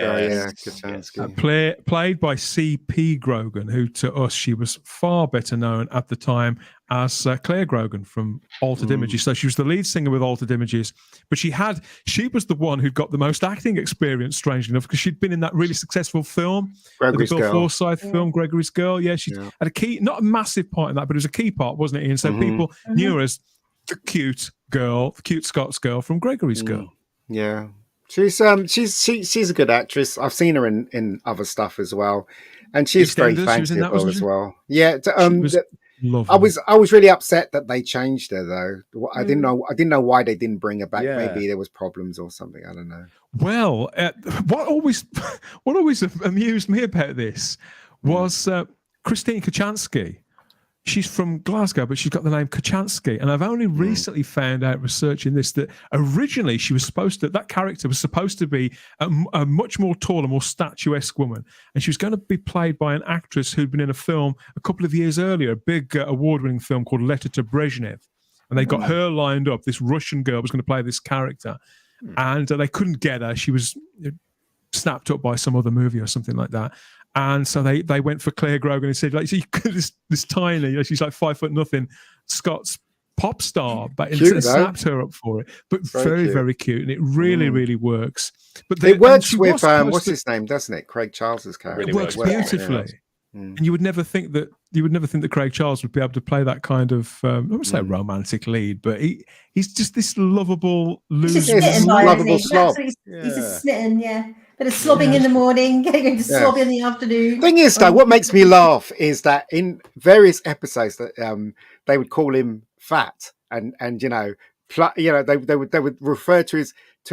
Kachansky. Played by C.P. Grogan, who to us, she was far better known at the time as Claire Grogan from Altered Images. So she was the lead singer with Altered Images, but she was the one who'd got the most acting experience, strangely enough, because she'd been in that really successful film, Gregory's the Bill Girl. Forsyth film, Gregory's Girl. Yeah, she had a key, not a massive part in that, but it was a key part, wasn't it, Ian? So people knew her as the cute Scots girl from Gregory's Girl. Yeah. She's a good actress. I've seen her in other stuff as well, and she's very fanciful as well. Yeah, I was really upset that they changed her though. I didn't know why they didn't bring her back. Yeah. Maybe there was problems or something. I don't know. Well, what always amused me about this was Christine Kachansky. She's from Glasgow, but she's got the name Kachansky. And I've only recently found out researching this that originally that character was supposed to be a much more taller, more statuesque woman. And she was going to be played by an actress who'd been in a film a couple of years earlier, a big award-winning film called Letter to Brezhnev. And they got her lined up. This Russian girl was going to play this character. And they couldn't get her. She was snapped up by some other movie or something like that. And so they went for Claire Grogan and said, like, see, this tiny, she's like 5'0", Scots pop star, but snapped her up for it. But very, very cute, and it really, really works. But it works with what's his name, doesn't it? Craig Charles's character. It works beautifully. And you would never think that Craig Charles would be able to play that kind of I wouldn't say romantic lead, but he's just this lovable loser, lovable slob. He's just smitten, But it's slobbing in the morning, going to slob in the afternoon. Thing is, though, what makes me laugh is that in various episodes that they would call him fat, and they would refer to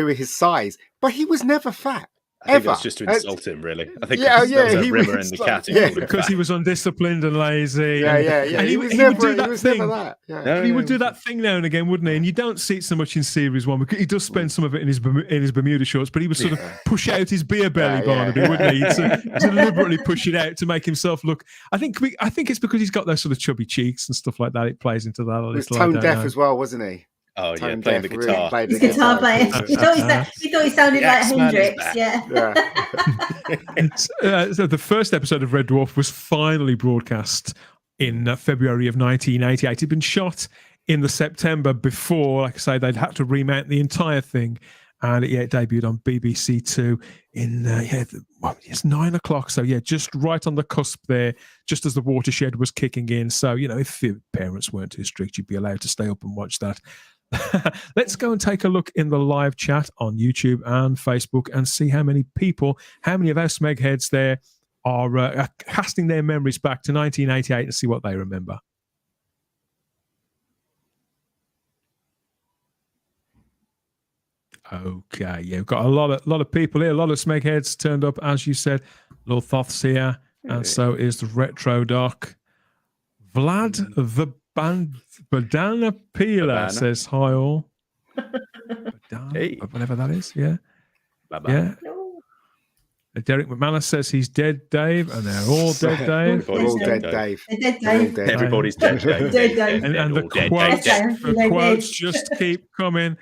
his size, but he was never fat. I think ever. that's just to insult him, really. I think Yeah, that was he Rimmer was and the like- cat. who yeah. called him because fat. he was undisciplined and lazy. Yeah, and, yeah, yeah. And He would was do never that thing. that. Yeah. No, He would do that thing now and again, wouldn't he? And you don't see it so much in series one because he does spend some of it in his Bermuda shorts, but he would sort of push out his beer belly, Barnaby, wouldn't he? He'd deliberately push it out to make himself look. I think it's because he's got those sort of chubby cheeks and stuff like that. It plays into that a little. He was tone deaf as well, wasn't he? Oh, yeah, Tone playing the deaf, really guitar. played He's the guitar player. He thought he sounded The like Axeman is Hendrix. back. Yeah. So the first episode of Red Dwarf was finally broadcast in February of 1988. It'd been shot in the September before, like I say, they'd had to remount the entire thing. And it debuted on BBC Two in, it's 9 o'clock. So, just right on the cusp there, just as the watershed was kicking in. So, if your parents weren't too strict, you'd be allowed to stay up and watch that. Let's go and take a look in the live chat on YouTube and Facebook and see how many of our Smeg heads there are casting their memories back to 1988 and see what they remember. Okay, we've got a lot of people here, a lot of Smeg heads turned up, as you said. Lord Thoth's here, and so is the Retro Doc. Vlad the Badana Peeler says hi all. Hey. Whatever that is, yeah. Bye-bye. Yeah. Derek McManus says he's dead, Dave, and they're all dead, Dave. They're all dead, Dave. They're dead, Dave. They're all dead. Everybody's dead. Dave. Dead, Dave. And the All dead, quotes, Dave. the quotes just keep coming.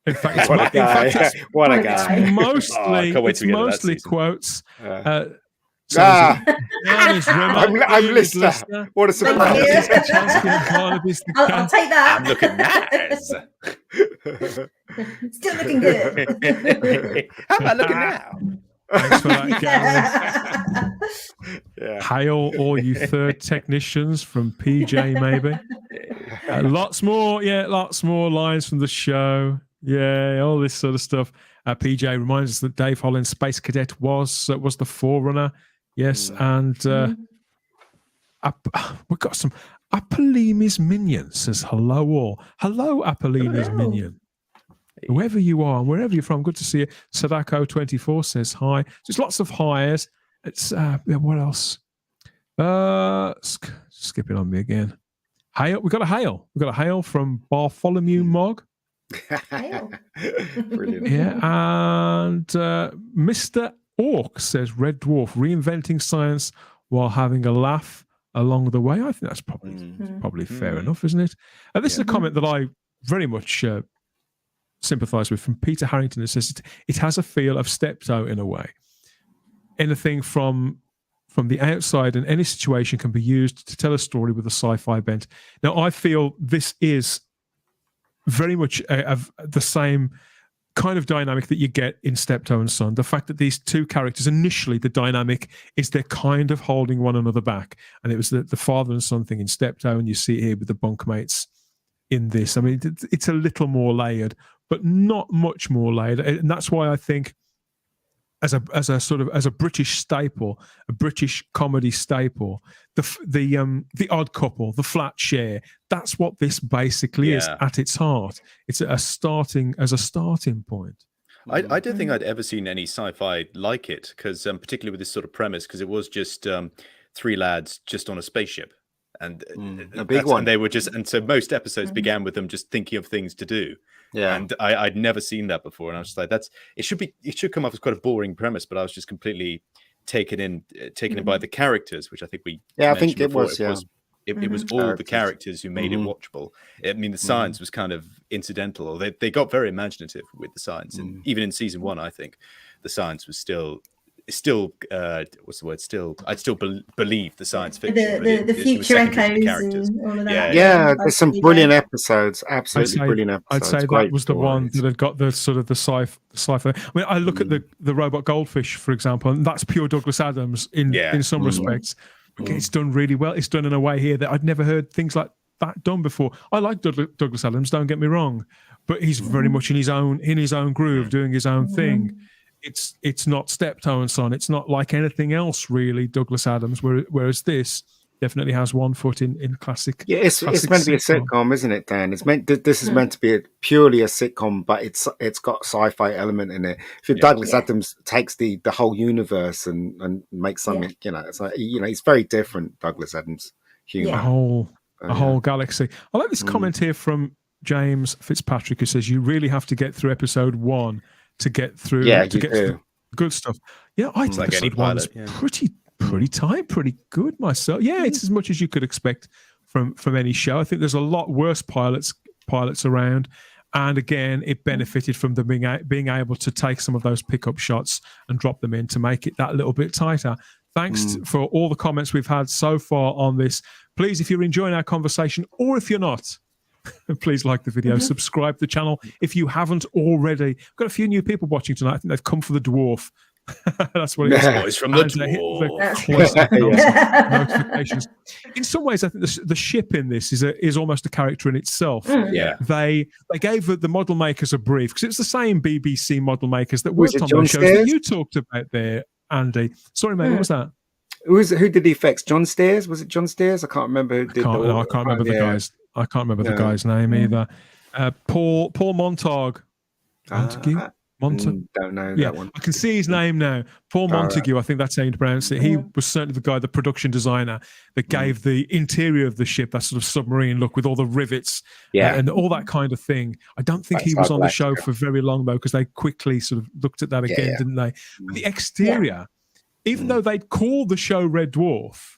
In fact, it's, What a guy. What a guy. it's mostly, can't wait till we get to that mostly season. quotes. Ah, I'm Rimmer, Lister. What a surprise. I'll take that. I'm looking nice. Still looking good. How am I looking now? Thanks for that, Gary. Yeah. Hail all you third technicians from PJ, maybe. Lots more lines from the show. Yeah, all this sort of stuff. PJ reminds us that Dave Holland's Space Cadet was the forerunner. Yes, and we've got some Apollini's Minion says hello all. Hello, Apollini's Minion. Whoever you are and wherever you're from, good to see you. Sadako24 says hi. There's lots of highs. It's what else? Skipping on me again. Hail. We've got a hail from Bartholomew Mogg. Brilliant. Yeah, and Mr. Orc says Red Dwarf reinventing science while having a laugh along the way. I think that's probably fair enough, isn't it? And this is a comment that I very much sympathise with from Peter Harrington. It says it has a feel of Steptoe in a way. Anything from the outside and any situation can be used to tell a story with a sci-fi bent. Now, I feel this is very much of the same kind of dynamic that you get in Steptoe and Son. The fact that these two characters, initially the dynamic is they're kind of holding one another back. And it was the father and son thing in Steptoe, and you see it here with the bunkmates in this. I mean, it's a little more layered, but not much more layered. And that's why I think as a British staple, a British comedy staple, the Odd Couple, the Flat Share, that's what this basically is at its heart. It's a starting point. I don't think I'd ever seen any sci-fi like it, because particularly with this sort of premise, because it was just three lads just on a spaceship, and a big one. And they were and so most episodes began with them just thinking of things to do. Yeah, and I'd never seen that before, and I was just like, it should come off as quite a boring premise, but I was just completely taken in by the characters, which I think I think it was all the characters who made it watchable. I mean, the science was kind of incidental, or they got very imaginative with the science, and even in season one, I think the science was still what's the word? I'd still believe the science fiction. The future echoes and all of that. Yeah, there's some brilliant episodes. Absolutely brilliant episodes. I'd say that was the one that had got the sort of the sci-fi. I mean, I look at the robot goldfish, for example, and that's pure Douglas Adams in some respects. Okay, it's done really well. It's done in a way here that I'd never heard things like that done before. I like Douglas Adams, don't get me wrong, but he's very much in his own groove, doing his own thing. It's not Steptoe and Son. It's not like anything else really, Douglas Adams. Whereas this definitely has one foot in classic. Yeah, it's meant to be a sitcom, isn't it, Dan? It's meant. This is meant to be purely a sitcom, but it's got sci-fi element in it. If Douglas Adams takes the whole universe and makes something, it's like it's very different. Douglas Adams humor, a whole galaxy. I like this comment here from James Fitzpatrick, who says you really have to get through episode 1 to get through to get through the good stuff. Yeah, I think episode 1 was pretty tight, pretty good myself. Yeah, it's as much as you could expect from any show. I think there's a lot worse pilots around, and again, it benefited from them being able to take some of those pickup shots and drop them in to make it that little bit tighter. Thanks for all the comments we've had so far on this. Please, if you're enjoying our conversation, or if you're not, please like the video, subscribe to the channel if you haven't already. We've got a few new people watching tonight. I think they've come for the dwarf. That's what it is. Boys from the dwarf. Notifications. In some ways, I think the ship in this is almost a character in itself. Yeah, they gave the model makers a brief, because it's the same BBC model makers that worked on those shows that you talked about there, Andy. Sorry, mate, what was that? Who did the effects? John Steers? Was it John Steers? I can't remember who did. I can't remember the guys. I can't remember the guy's name either. Paul Montague. Don't know that one. I can see his name now. Paul Montague, I think that's how you pronounce it. He was certainly the guy, the production designer, that gave the interior of the ship that sort of submarine look with all the rivets and all that kind of thing. I don't think he was on the show for very long, though, because they quickly sort of looked at that again, didn't they? But the exterior, even though they'd called the show Red Dwarf,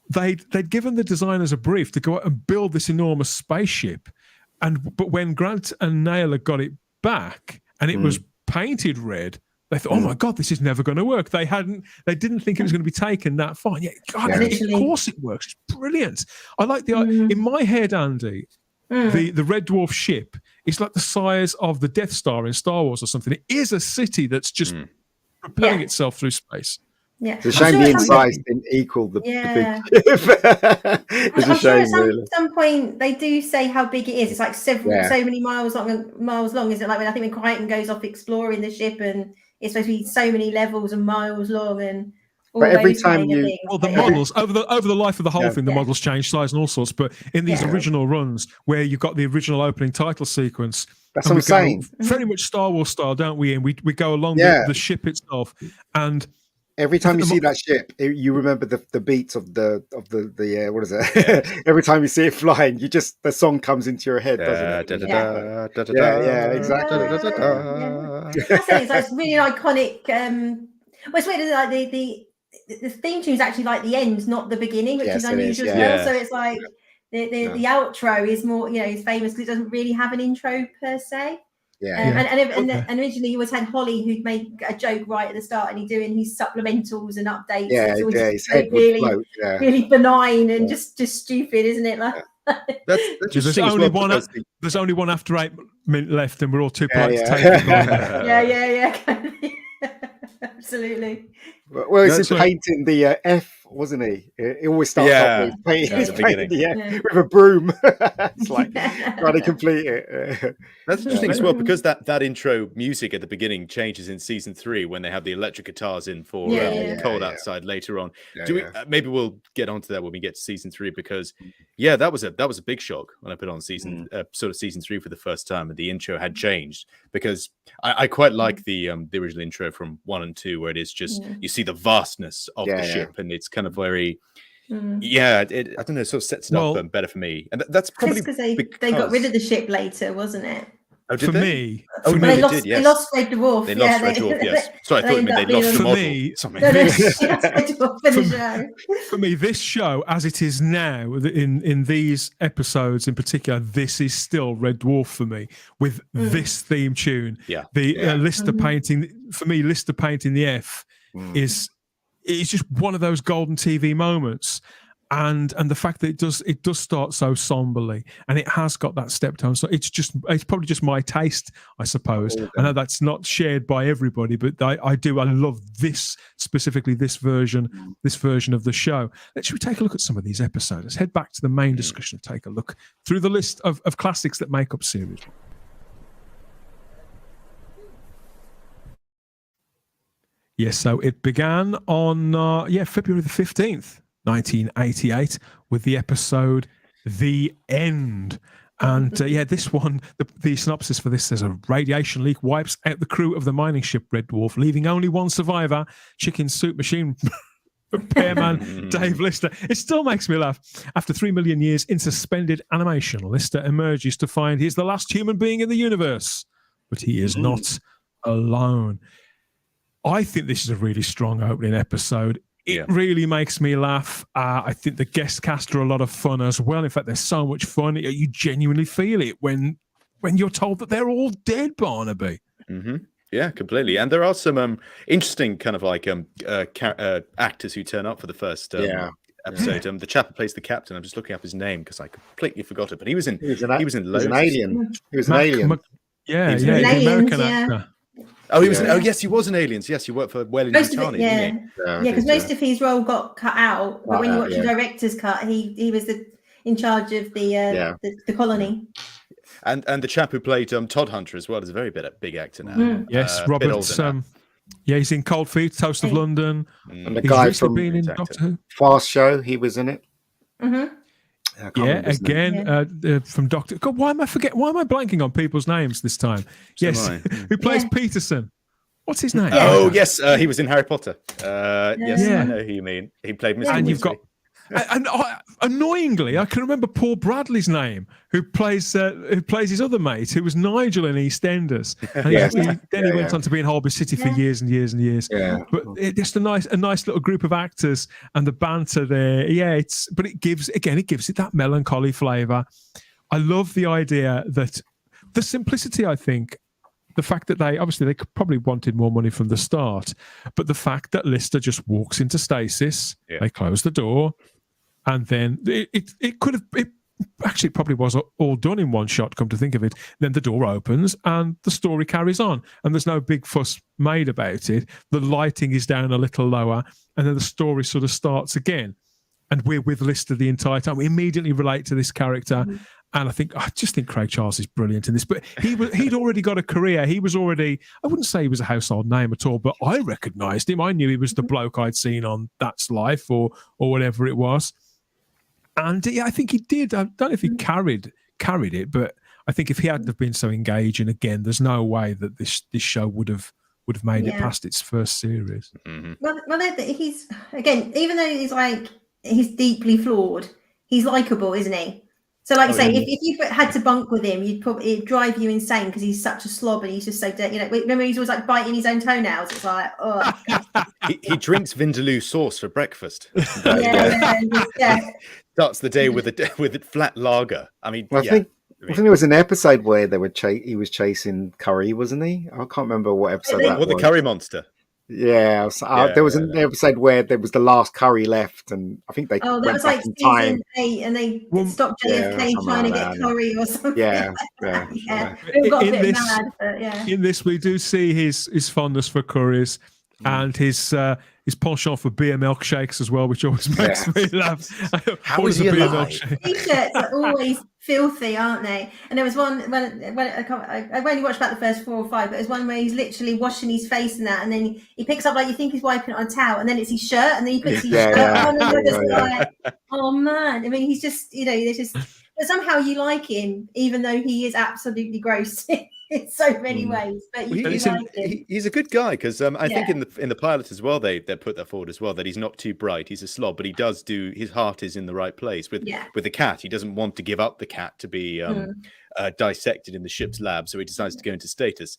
they'd given the designers a brief to go out and build this enormous spaceship. But when Grant and Naylor got it back, and it was painted red, they thought, "Oh my God, this is never going to work." They didn't think it was going to be taken that far. Yeah, God, of course it works. It's brilliant. I like the in my head, Andy, the Red Dwarf ship is like the size of the Death Star in Star Wars or something. It is a city that's just propelling itself through space. Yeah, it's a shame the inside didn't equal the big ship. It's a shame, really. At some point, they do say how big it is. It's like so many miles long. Is it like when when Crichton goes off exploring the ship, and it's supposed to be so many levels and miles long, and all but every those time kind of things. Well, the models over the life of the whole thing, the models change size and all sorts. But in these original runs, where you've got the original opening title sequence, that's what I'm saying. Very much Star Wars style, don't we? And we go along the ship itself, and every time you see that ship, you remember the beats of the what is it? Every time you see it flying, the song comes into your head, doesn't it? Yeah, exactly. That's it. It's really iconic. Well, it's weird, like the theme tune is actually like the end, not the beginning, which is unusual as well. So it's like the outro is more, is famous because it doesn't really have an intro per se. And originally you always had Holly, who'd make a joke right at the start, and he's doing his supplementals and updates. His head would float, really benign and just stupid, isn't it? Like there's only one after 8 minutes left, and we're all too polite to take it on. Absolutely. Well, it's painting the F, wasn't he? He always starts off with painting with a broom. It's like trying to complete it. That's interesting as well, because that intro music at the beginning changes in season 3 when they have the electric guitars in for Cold Outside later on. Maybe we'll get onto that when we get to season 3, because that was a big shock when I put on season 3 for the first time, and the intro had changed, because I quite like the original intro from 1 and 2, where it is just you see the vastness of the ship, and it's kind of very I don't know, sort of sets it up better for me, and that's probably because they got rid of the ship later, wasn't it? Oh, did they? They lost Red Dwarf. They lost Red Dwarf, yes. Sorry, I thought you meant they lost the model. For me, this show, as it is now, in these episodes in particular, this is still Red Dwarf for me, with this theme tune. Lister painting, for me, Lister painting the F is just one of those golden TV moments. And the fact that it does start so somberly, and it has got that step tone. So it's probably just my taste, I suppose. I know that's not shared by everybody, but I love this, specifically this version of the show. Should we take a look at some of these episodes? Let's head back to the main discussion and take a look through the list of classics that make up series. Yes, so it began on February the 15th. 1988, with the episode The End. And this one, the synopsis for this says a radiation leak wipes out the crew of the mining ship Red Dwarf, leaving only one survivor, Chicken Soup Machine repairman Dave Lister. It still makes me laugh. After 3 million years in suspended animation, Lister emerges to find he's the last human being in the universe, but he is not alone. I think this is a really strong opening episode. It really makes me laugh. I think the guest cast are a lot of fun as well. In fact, they're so much fun. You genuinely feel it when you're told that they're all dead, Barnaby. Mm-hmm. Yeah, completely. And there are some interesting kind of like actors who turn up for the first episode. The chap who plays the captain, I'm just looking up his name because I completely forgot it. But he was in loads. He was an alien. He was an alien. The American actor. Oh, he was. Oh, yes, he was an Aliens. Yes, he worked for Wellington. Because most of his role got cut out. But when you watch the director's cut, he was in charge of the colony. And the chap who played Todd Hunter as well is a very big actor now. Yes, Robert's. He's in Cold Feet, Toast of London, and the guy from being in Doctor Who. Fast Show, he was in it. Mm-hmm. From Doctor. God, why am I blanking on people's names this time? Who plays Peterson? What's his name? Oh, yes, he was in Harry Potter. I know who you mean. He played Mr. And Weasley. you've got. And annoyingly, I can remember Paul Bradley's name, who plays his other mate, who was Nigel in EastEnders. And he went on to be in Holby City for years and years and years. Yeah. But just a nice little group of actors, and the banter there. Yeah, it gives it that melancholy flavour. I love the idea that the simplicity. I think the fact that they probably wanted more money from the start, but the fact that Lister just walks into stasis, they close the door. And then it probably was all done in one shot, come to think of it. Then the door opens and the story carries on. And there's no big fuss made about it. The lighting is down a little lower. And then the story sort of starts again. And we're with Lister the entire time. We immediately relate to this character. Mm-hmm. And I just think Craig Charles is brilliant in this. But he'd already got a career. He was already, I wouldn't say he was a household name at all, but I recognised him. I knew he was the bloke I'd seen on That's Life or whatever it was. And I think he did. I don't know if he carried it, but I think if he hadn't have been so engaging, again, there's no way that this show would have made it past its first series. Mm-hmm. Well, he's again, even though he's deeply flawed, he's likable, isn't he? So, like I say, if you had to bunk with him, it'd drive you insane because he's such a slob and he's just so dirty. Remember he's always like biting his own toenails. It's like, oh. he drinks Vindaloo sauce for breakfast. Starts the day with a flat lager. I mean, I think there was an episode where he was chasing Curry, wasn't he? I can't remember what episode that was. The Curry Monster. Yeah, there was an episode where there was the last Curry left, and I think they that was like season 8, and they stopped JFK trying to get Curry or something. Yeah. We got a bit mad, but in this, we do see his fondness for curries and his penchant for beer milkshakes as well, which always makes me laugh. How is he alive? T-shirts are always filthy, aren't they? And there was one when I've only watched about the first 4 or 5, but there's one where he's literally washing his face and that, and then he picks up you think he's wiping it on a towel, and then it's his shirt, and then he puts his shirt on, and you're just like, oh man! I mean, he's just there's just, but somehow you like him, even though he is absolutely gross in so many ways. But he's a good guy because I think in the pilot as well they put that forward as well, that he's not too bright, he's a slob, but he does his heart is in the right place with the cat. He doesn't want to give up the cat to be dissected in the ship's lab, so he decides to go into stasis.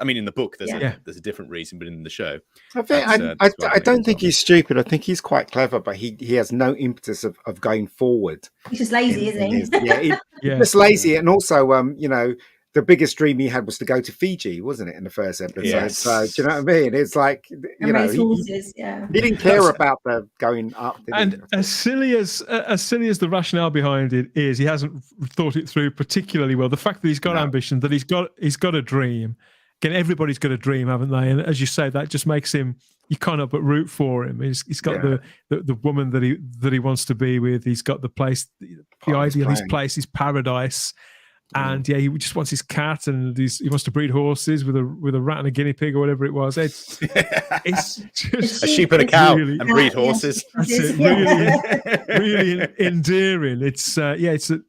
I mean, in the book there's a different reason, but in the show I don't think he's stupid. I think he's quite clever, but he has no impetus of going forward. He's just lazy, isn't he? He's just lazy, and also the biggest dream he had was to go to Fiji, wasn't it, in the first episode? Yes. So, do you know what I mean? It's like, horses, he didn't care about the going up. And as silly as the rationale behind it is, he hasn't thought it through particularly well. The fact that he's got ambition, that he's got a dream. Again, everybody's got a dream, haven't they? And as you say, that just makes him, you can't help but root for him. He's got the woman that he wants to be with. He's got the place, the ideal, his place, his paradise. And yeah, he just wants his cat, and he wants to breed horses with a rat and a guinea pig or whatever it was. It's just a sheep and a cow really, and breed horses. That's it. Really, really endearing. It's it's a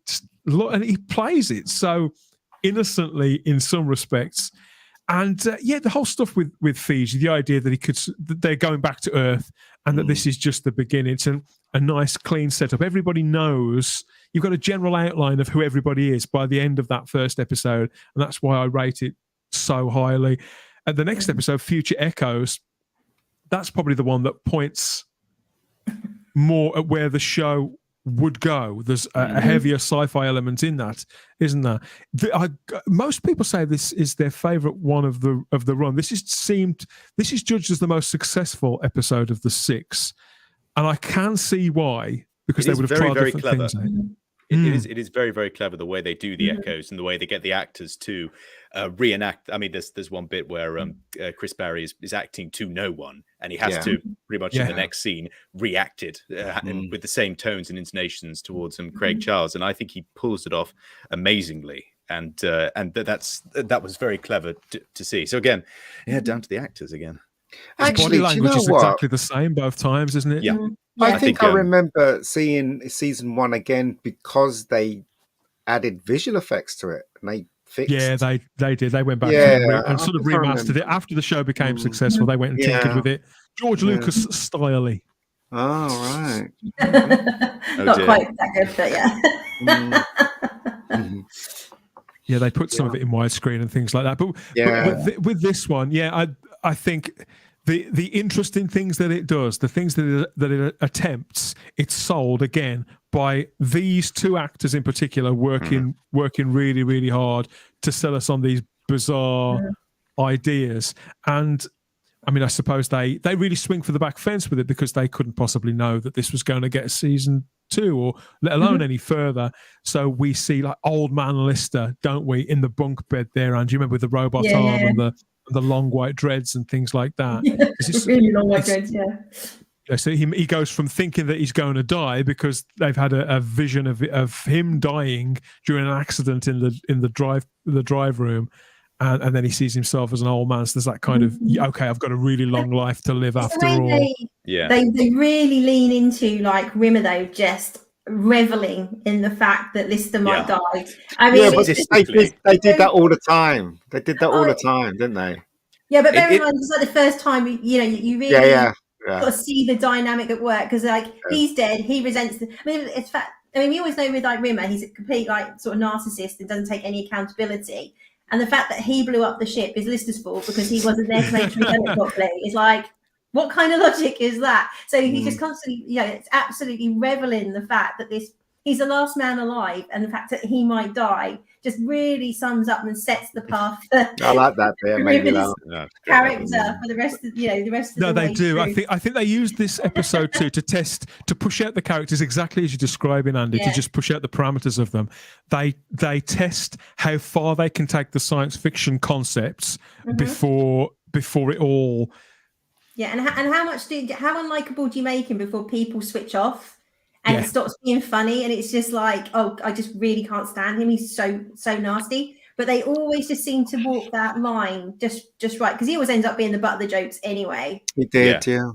lot, and he plays it so innocently in some respects. And the whole stuff with Fiji, the idea that they're going back to Earth, and that this is just the beginning. It's a nice, clean setup. Everybody knows. You've got a general outline of who everybody is by the end of that first episode, and that's why I rate it so highly. And the next episode, Future Echoes, that's probably the one that points more at where the show would go. There's a heavier sci-fi element in that, isn't there? Most people say this is their favourite one of the run. This is judged as the most successful episode of the 6, and I can see why, because they would have tried different things out. It is very, very clever the way they do the echoes and the way they get the actors to reenact. I mean, there's one bit where Chris Barry is acting to no one, and he has to pretty much in the next scene react it and with the same tones and intonations towards Craig Charles, and I think he pulls it off amazingly. And that was very clever to see. So again, down to the actors again. Actually, body language is exactly the same both times, isn't it? Yeah. I think I remember seeing season 1 again because they added visual effects to it and they fixed. Yeah, they did. They went back and sort of remastered it after the show became successful. They went and tinkered with it, George Lucas style-y. Oh right, not quite that good, but yeah. Yeah, they put some of it in widescreen and things like that. But with this one, I think the interesting things that it does, the things that it attempts, it's sold again by these two actors in particular working really, really hard to sell us on these bizarre ideas. And I mean, I suppose they really swing for the back fence with it because they couldn't possibly know that this was going to get a season 2 or let alone any further. So we see like old man Lister, don't we, in the bunk bed there, and do you remember with the robot arm and the long white dreads and things like that? Really long white dreads, so he goes from thinking that he's going to die because they've had a vision of him dying during an accident in the drive room. And then he sees himself as an old man. So there's that kind of, okay, I've got a really long life to live after all. They really lean into like Rimmer though, just reveling in the fact that Lister might die. I mean, but they did that all the time. They did that all the time, didn't they? Yeah, but bear in mind, it's like the first time you really got to see the dynamic at work because like he's dead, he resents. We always know with like Rimmer, he's a complete like sort of narcissist and doesn't take any accountability. And the fact that he blew up the ship is Lister's fault because he wasn't there to make sure he done it properly. It's like, what kind of logic is that? So he just constantly, it's absolutely reveling in the fact that he's the last man alive, and the fact that he might die just really sums up and sets the path. I like that bit. Maybe character for the rest of the rest of no, the they way do. through. I think they used this episode to push out the characters exactly as you're describing, Andy. To just push out the parameters of them. They test how far they can take the science fiction concepts before it all. Yeah, and how unlikable do you make him before people switch off? And it stops being funny, and it's just like, oh, I just really can't stand him. He's so nasty. But they always just seem to walk that line just right, because he always ends up being the butt of the jokes anyway. He did, yeah.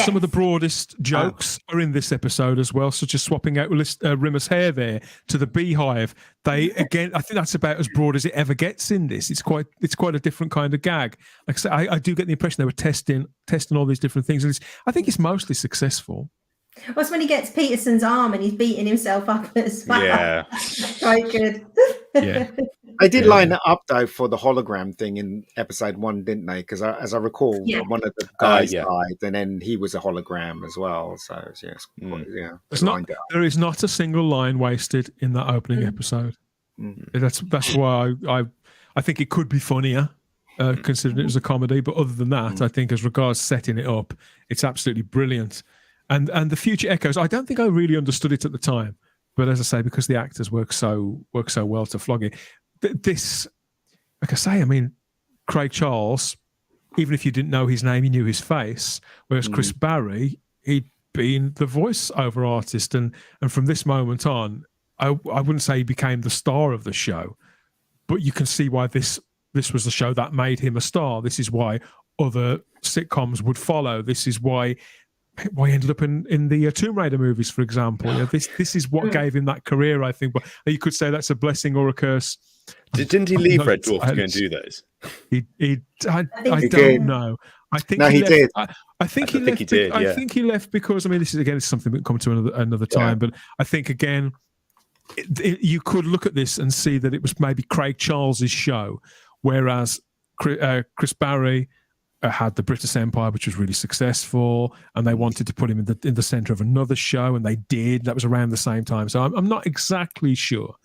Some of the broadest jokes are in this episode as well, such as swapping out Rimmer's hair there to the beehive. I think that's about as broad as it ever gets in this. It's quite a different kind of gag. Like I say, I do get the impression they were testing all these different things, and I think it's mostly successful. Well, it's when he gets Peterson's arm and he's beating himself up as well. Yeah. Quite good. Yeah. They did line it up though for the hologram thing in episode 1, didn't they? Because as I recall, one of the guys died, and then he was a hologram as well. So there is not a single line wasted in that opening episode. That's why I think it could be funnier, considering it was a comedy. But other than that, I think as regards setting it up, it's absolutely brilliant. And the Future Echoes, I don't think I really understood it at the time, but as I say, because the actors work so well to flog it. This, like I say, I mean, Craig Charles, even if you didn't know his name, you knew his face. Whereas Chris Barry, he being the voiceover artist, and from this moment on, I wouldn't say he became the star of the show, but you can see why this was the show that made him a star. This is why other sitcoms would follow. This is why he ended up in the Tomb Raider movies, for example. You know, this is what gave him that career, I think. But you could say that's a blessing or a curse. Didn't he leave Red Dwarf to go and do those? I don't know. I think he left, did. I think he left. I think he left because, I mean, this is something that will come to another time. But I think again, you could look at this and see that it was maybe Craig Charles's show, whereas Chris Barry had the British Empire, which was really successful, and they wanted to put him in the center of another show, and they did. That was around the same time, so I'm not exactly sure,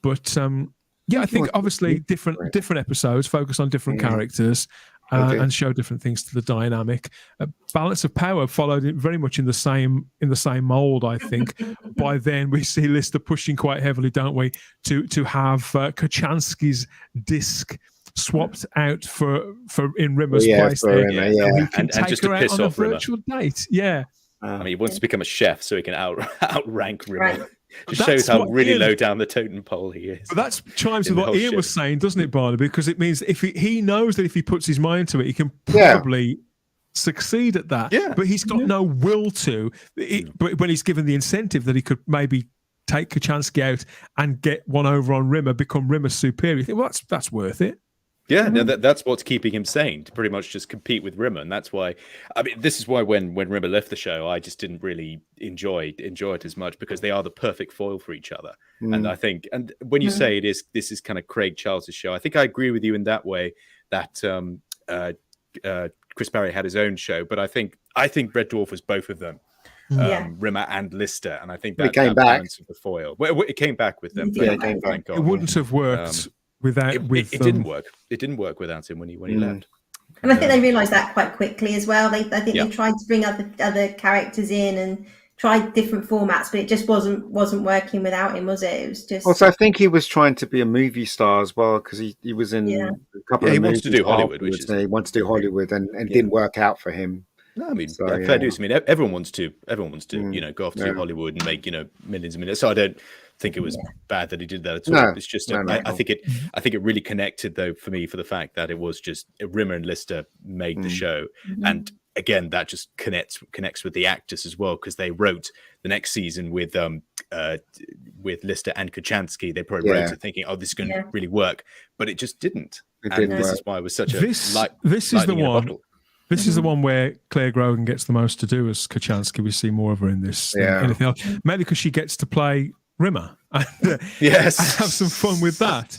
but I think obviously different episodes focus on different characters. And show different things to the dynamic. Balance of Power followed it very much in the same mold, I think. By then, we see Lister pushing quite heavily, don't we, to have Kachansky's disc swapped out for in Rimmer's place. For Rimmer, and he can and take just her to out piss on a off Rimmer. virtual date. Yeah. I mean, he wants to become a chef so he can outrank Rimmer. Right. Just shows how what really Ian- low down the totem pole he is. But that's chimes in with the what whole Ian ship. was saying, doesn't it, Barney? Because it means if he knows that if he puts his mind to it, he can probably succeed at that. Yeah. But he's got no will to. But when he's given the incentive that he could maybe take Kachansky out and get one over on Rimmer, become Rimmer's superior, you think, well, that's worth it. Yeah, no, that's what's keeping him sane, to pretty much just compete with Rimmer. And that's why, I mean, this is why when Rimmer left the show, I just didn't really enjoy it as much, because they are the perfect foil for each other. And I think, and when you say this is kind of Craig Charles's show, I think I agree with you in that way, that Chris Barry had his own show, but I think Red Dwarf was both of them. Rimmer and Lister, and I think that came back balance of the foil. Well, it came back with them. Thank God. It wouldn't have worked without. It didn't work. It didn't work without him when he left. And I think they realised that quite quickly as well. I think they tried to bring other characters in and tried different formats, but it just wasn't working without him, was it? It was just. Also, I think he was trying to be a movie star as well, because he was in a couple of movies. He wants to do Hollywood, he wants to do Hollywood, and it didn't work out for him. No, I mean, fair dues. I mean, everyone wants to, go off to Hollywood and make, millions and millions. So I don't think it was bad that he did that at all. No, it's just, I think it really connected, though, for me, for the fact that it was just Rimmer and Lister made the show. And again, that just connects with the actors as well, because they wrote the next season with Lister and Kachansky. They probably wrote it thinking, oh, this is going to really work, but it just didn't. This is why it was such a this is the one. This is the one where Claire Grogan gets the most to do as Kachansky. We see more of her in this than anything else. Mainly because she gets to play Rimmer and have some fun with that.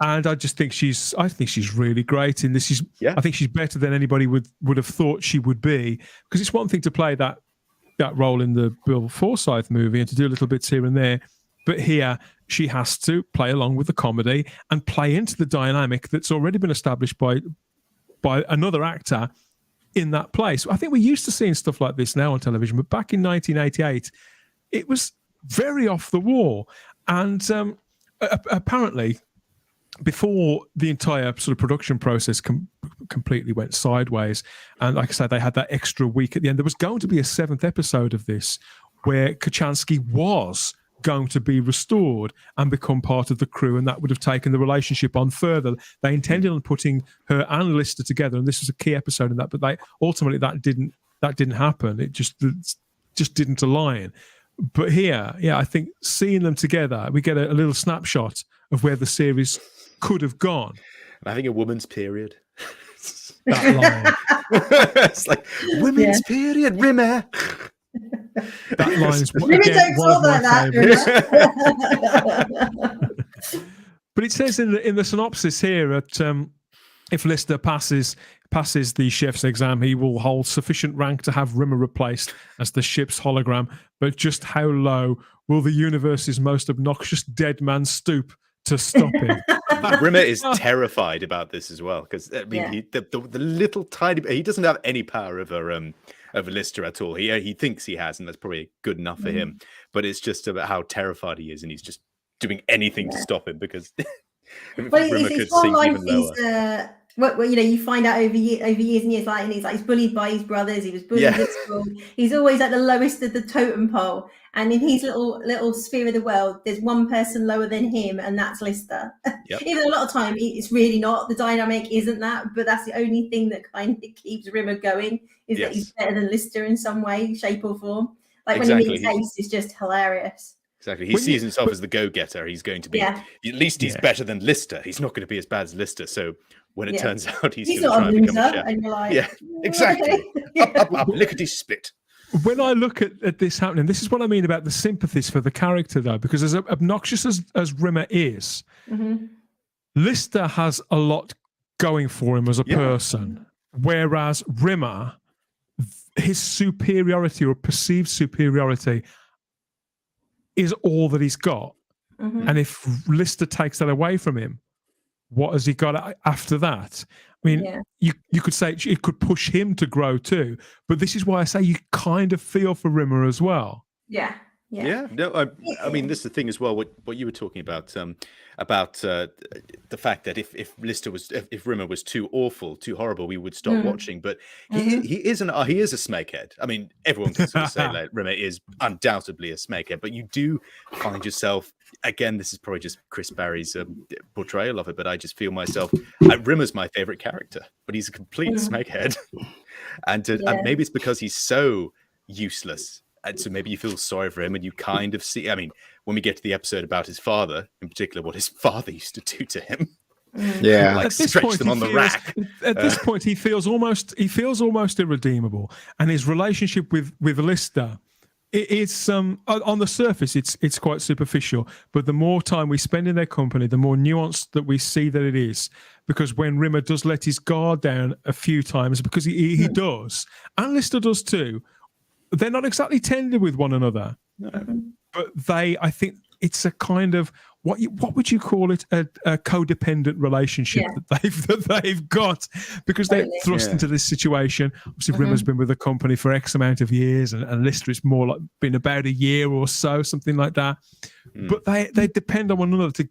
And I just think she's really great in this. I think she's better than anybody would have thought she would be, because it's one thing to play that role in the Bill Forsyth movie and to do little bits here and there, but here she has to play along with the comedy and play into the dynamic that's already been established by another actor in that place. I think we're used to seeing stuff like this now on television, but back in 1988, it was very off the wall. And apparently, before the entire sort of production process completely went sideways, and like I said, they had that extra week at the end, there was going to be a 7th episode of this where Kachansky was going to be restored and become part of the crew, and that would have taken the relationship on further. They intended on putting her and Lister together, and this was a key episode in that, but ultimately that didn't happen. It just didn't align. But here, I think seeing them together, we get a little snapshot of where the series could have gone. I'm having a woman's period. That line. It's like women's period, Rimmer. That line is Really again, don't one of talk my like favourites. But it says in the synopsis here that if Lister passes the chef's exam, he will hold sufficient rank to have Rimmer replaced as the ship's hologram. But just how low will the universe's most obnoxious dead man stoop to stop him? Rimmer is terrified about this as well, because I mean, the little tiny, he doesn't have any power over Lister at all. He thinks he has, and that's probably good enough for him. But it's just about how terrified he is, and he's just doing anything to stop him, because Well, it's one like Well, you find out over years and years, like, and he's bullied by his brothers. He was bullied at school. He's always at the lowest of the totem pole. And in his little sphere of the world, there's one person lower than him, and that's Lister. Yep. Even a lot of time, it's really not. The dynamic isn't that, but that's the only thing that kind of keeps Rimmer going, is that he's better than Lister in some way, shape or form. Like when he meets Ace, it's just hilarious. Exactly. He sees himself as the go-getter. He's going to be, at least he's better than Lister. He's not going to be as bad as Lister. So when it turns out he's going to try and become a chef. And you're like, exactly. Up, lickety split. When I look at this happening, this is what I mean about the sympathies for the character, though, because as obnoxious as Rimmer is, Lister has a lot going for him as a person, whereas Rimmer, his superiority or perceived superiority is all that he's got. And if Lister takes that away from him, what has he got after that? I mean, you could say it could push him to grow too, but this is why I say you kind of feel for Rimmer as well. Yeah. No, I mean, this is the thing as well. What you were talking about the fact that if Rimmer was too awful, too horrible, we would stop watching. But he is a snakehead. I mean, everyone can sort of say like Rimmer is undoubtedly a snakehead, but you do find yourself, again, this is probably just Chris Barry's portrayal of it, but I just feel myself, Rimmer's my favorite character, but he's a complete snakehead, and maybe it's because he's so useless. And so maybe you feel sorry for him, and you kind of see. I mean, when we get to the episode about his father, in particular, what his father used to do to him, like stretch them on the rack. At this point, he feels almost irredeemable, and his relationship with Lister, it's on the surface, it's quite superficial. But the more time we spend in their company, the more nuanced that we see that it is. Because when Rimmer does let his guard down a few times, because he does, and Lister does too. They're not exactly tender with one another, but I think it's a kind of what would you call it? A codependent relationship that they've got, because they're thrust into this situation. Obviously, Rimmer's been with the company for X amount of years, and Lister is more like been about a year or so, something like that. But they depend on one another to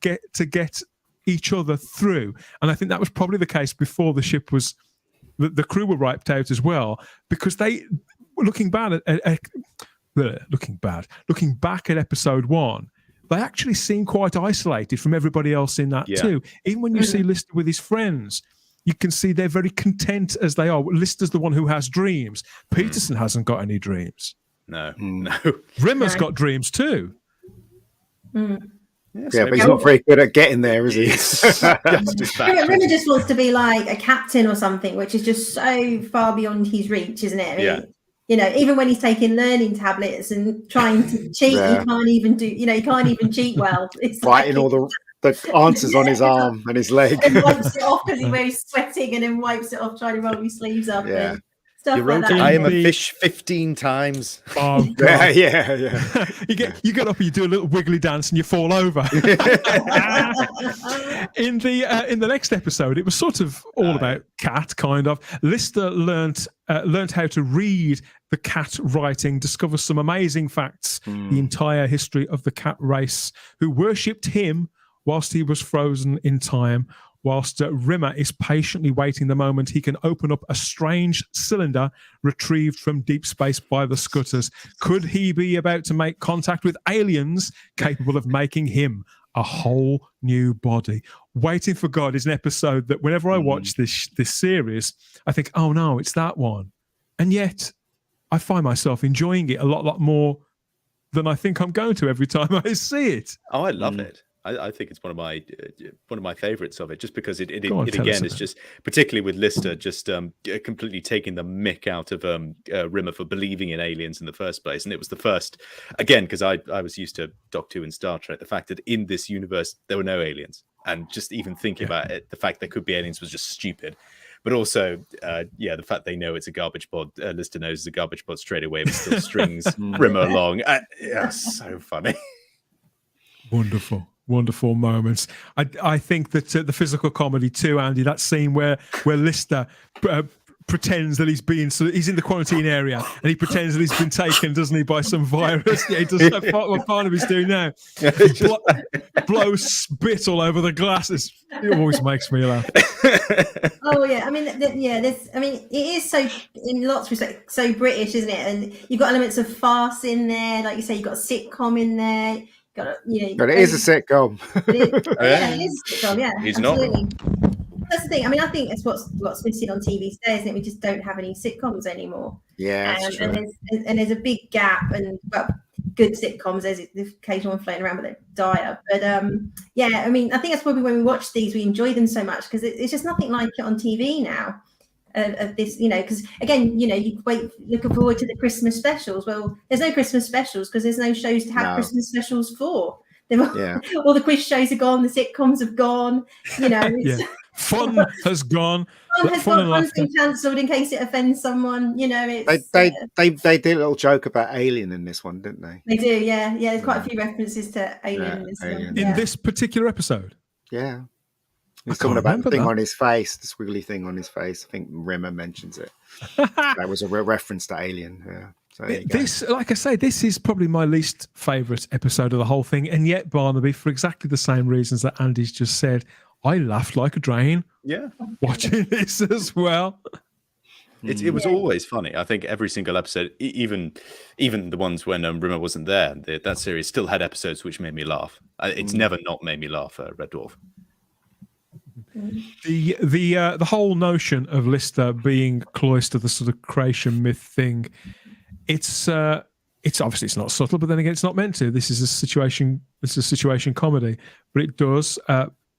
get each other through, and I think that was probably the case before the ship was. The crew were wiped out as well, because they. Looking back at episode 1, they actually seem quite isolated from everybody else in that too. Even when you see Lister with his friends, you can see they're very content as they are. Lister's the one who has dreams. Peterson hasn't got any dreams. No. Rimmer's got dreams too. But he's not very good at getting there, is he? Rimmer just wants to be like a captain or something, which is just so far beyond his reach, isn't it? I mean, even when he's taking learning tablets and trying to cheat, he can't even do. He can't even cheat well. It's writing all the answers on his arm and his leg, and wipes it off because he's sweating, and then wipes it off trying to roll his sleeves up. And stuff you wrote like that. I am a fish 15 times. Oh, yeah. You get up and you do a little wiggly dance and you fall over. In the next episode, it was sort of all about cat, kind of. Lister learnt how to read the cat writing, discover some amazing facts, the entire history of the cat race, who worshipped him whilst he was frozen in time, whilst Rimmer is patiently waiting the moment he can open up a strange cylinder retrieved from deep space by the Scutters. Could he be about to make contact with aliens capable of making him a whole new body? Waiting for God is an episode that whenever I watch this series, I think, oh no, it's that one. And yet I find myself enjoying it a lot more than I think I'm going to every time I see it. Oh, I love it. I think it's one of my favorites of it, just because it again is just, particularly with Lister, just completely taking the mick out of Rimmer for believing in aliens in the first place. And it was the first, again, because I was used to Doctor Who and Star Trek, the fact that in this universe there were no aliens, and just even thinking about it, the fact there could be aliens was just stupid. But also, the fact they know it's a garbage pod, Lister knows it's a garbage pod straight away, but still strings Rimmer along. So funny. Wonderful moments. I think that the physical comedy too, Andy, that scene where Lister pretends that he's in the quarantine area and he pretends that he's been taken, doesn't he, by some virus? Yeah, he does what Barnaby's doing now. Blow spit all over the glasses. It always makes me laugh. Oh yeah, I mean, it is so, in lots of respects, so British, isn't it? And you've got elements of farce in there, like you say, you've got a sitcom in there. But it is a sitcom. It is a sitcom. Yeah, He's absolutely. not. That's the thing. I mean, I think it's what's missing on TV today, isn't it? We just don't have any sitcoms anymore. Yeah, that's true. And there's a big gap. And good sitcoms, there's the occasional one floating around, but they're dire. But I mean, I think that's probably when we watch these, we enjoy them so much because it's just nothing like it on TV now. Of this, because again, you looking forward to the Christmas specials. Well, there's no Christmas specials because there's no shows to have Christmas specials for. All the quiz shows are gone, the sitcoms have gone. Fun has gone. Fun's been cancelled in case it offends someone. It's, they did a little joke about Alien in this one, didn't they? They do, yeah. There's quite a few references to Alien in this one. In this particular episode. Yeah. He's talking about the thing on his face, the squiggly thing on his face. I think Rimmer mentions it. That was a reference to Alien. Yeah. So this, like I say, this is probably my least favourite episode of the whole thing. And yet, Barnaby, for exactly the same reasons that Andy's just said, I laughed like a drain. Yeah. Watching this as well. It was always funny. I think every single episode, even the ones when Rimmer wasn't there, that series still had episodes which made me laugh. It's never not made me laugh, Red Dwarf. The whole notion of Lister being cloistered, the sort of creation myth thing, it's obviously it's not subtle, but then again it's not meant to. This is a situation comedy, but it does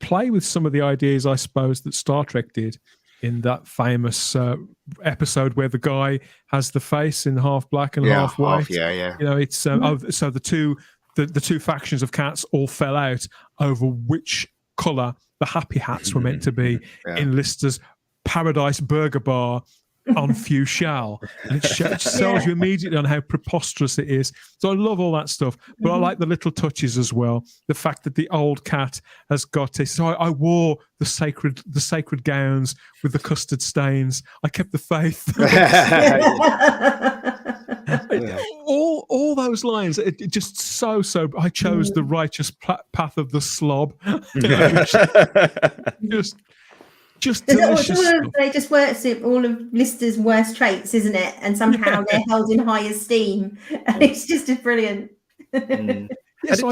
play with some of the ideas, I suppose, that Star Trek did in that famous episode where the guy has the face in half black and half white. It's so the two factions of cats all fell out over which colour the happy hats were meant to be in Lister's Paradise Burger Bar on Fuchal. And it sells you immediately on how preposterous it is. So I love all that stuff, but I like the little touches as well. The fact that the old cat has got it. So I wore the sacred gowns with the custard stains. I kept the faith. All those lines, it just so I chose the righteous path of the slob. Just delicious. They just works it all of Lister's worst traits, isn't it? And somehow they're held in high esteem, and it's just brilliant. Yes,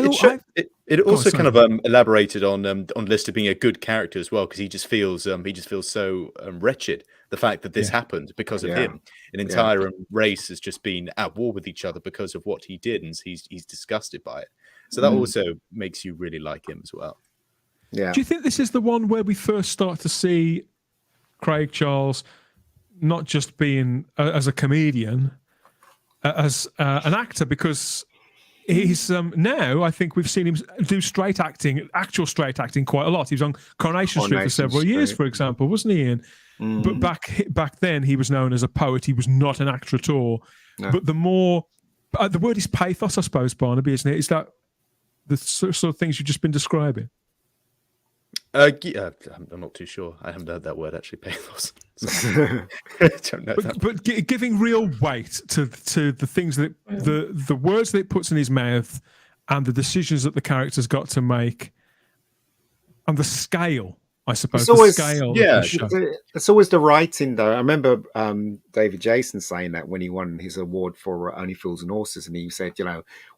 it also kind of elaborated on Lister being a good character as well, because he just feels so wretched. The fact that this happened because of him, an entire race has just been at war with each other because of what he did, and he's disgusted by it. So that also makes you really like him as well. Yeah. Do you think this is the one where we first start to see Craig Charles not just being as a comedian, as an actor? Because he's now, I think we've seen him do actual straight acting quite a lot. He was on Coronation Street for several years, for example, wasn't he, Ian? But back then he was known as a poet. He was not an actor at all. No. But the more the word is pathos, I suppose, Barnaby, isn't it? Is that the sort of things you've just been describing? I'm not too sure. I haven't heard that word actually, pathos. I don't know but giving real weight to the things that the words that it puts in his mouth, and the decisions that the character's got to make, and the scale. I suppose the scale. Yeah, it's always the writing, though. I remember David Jason saying that when he won his award for Only Fools and Horses, and he said,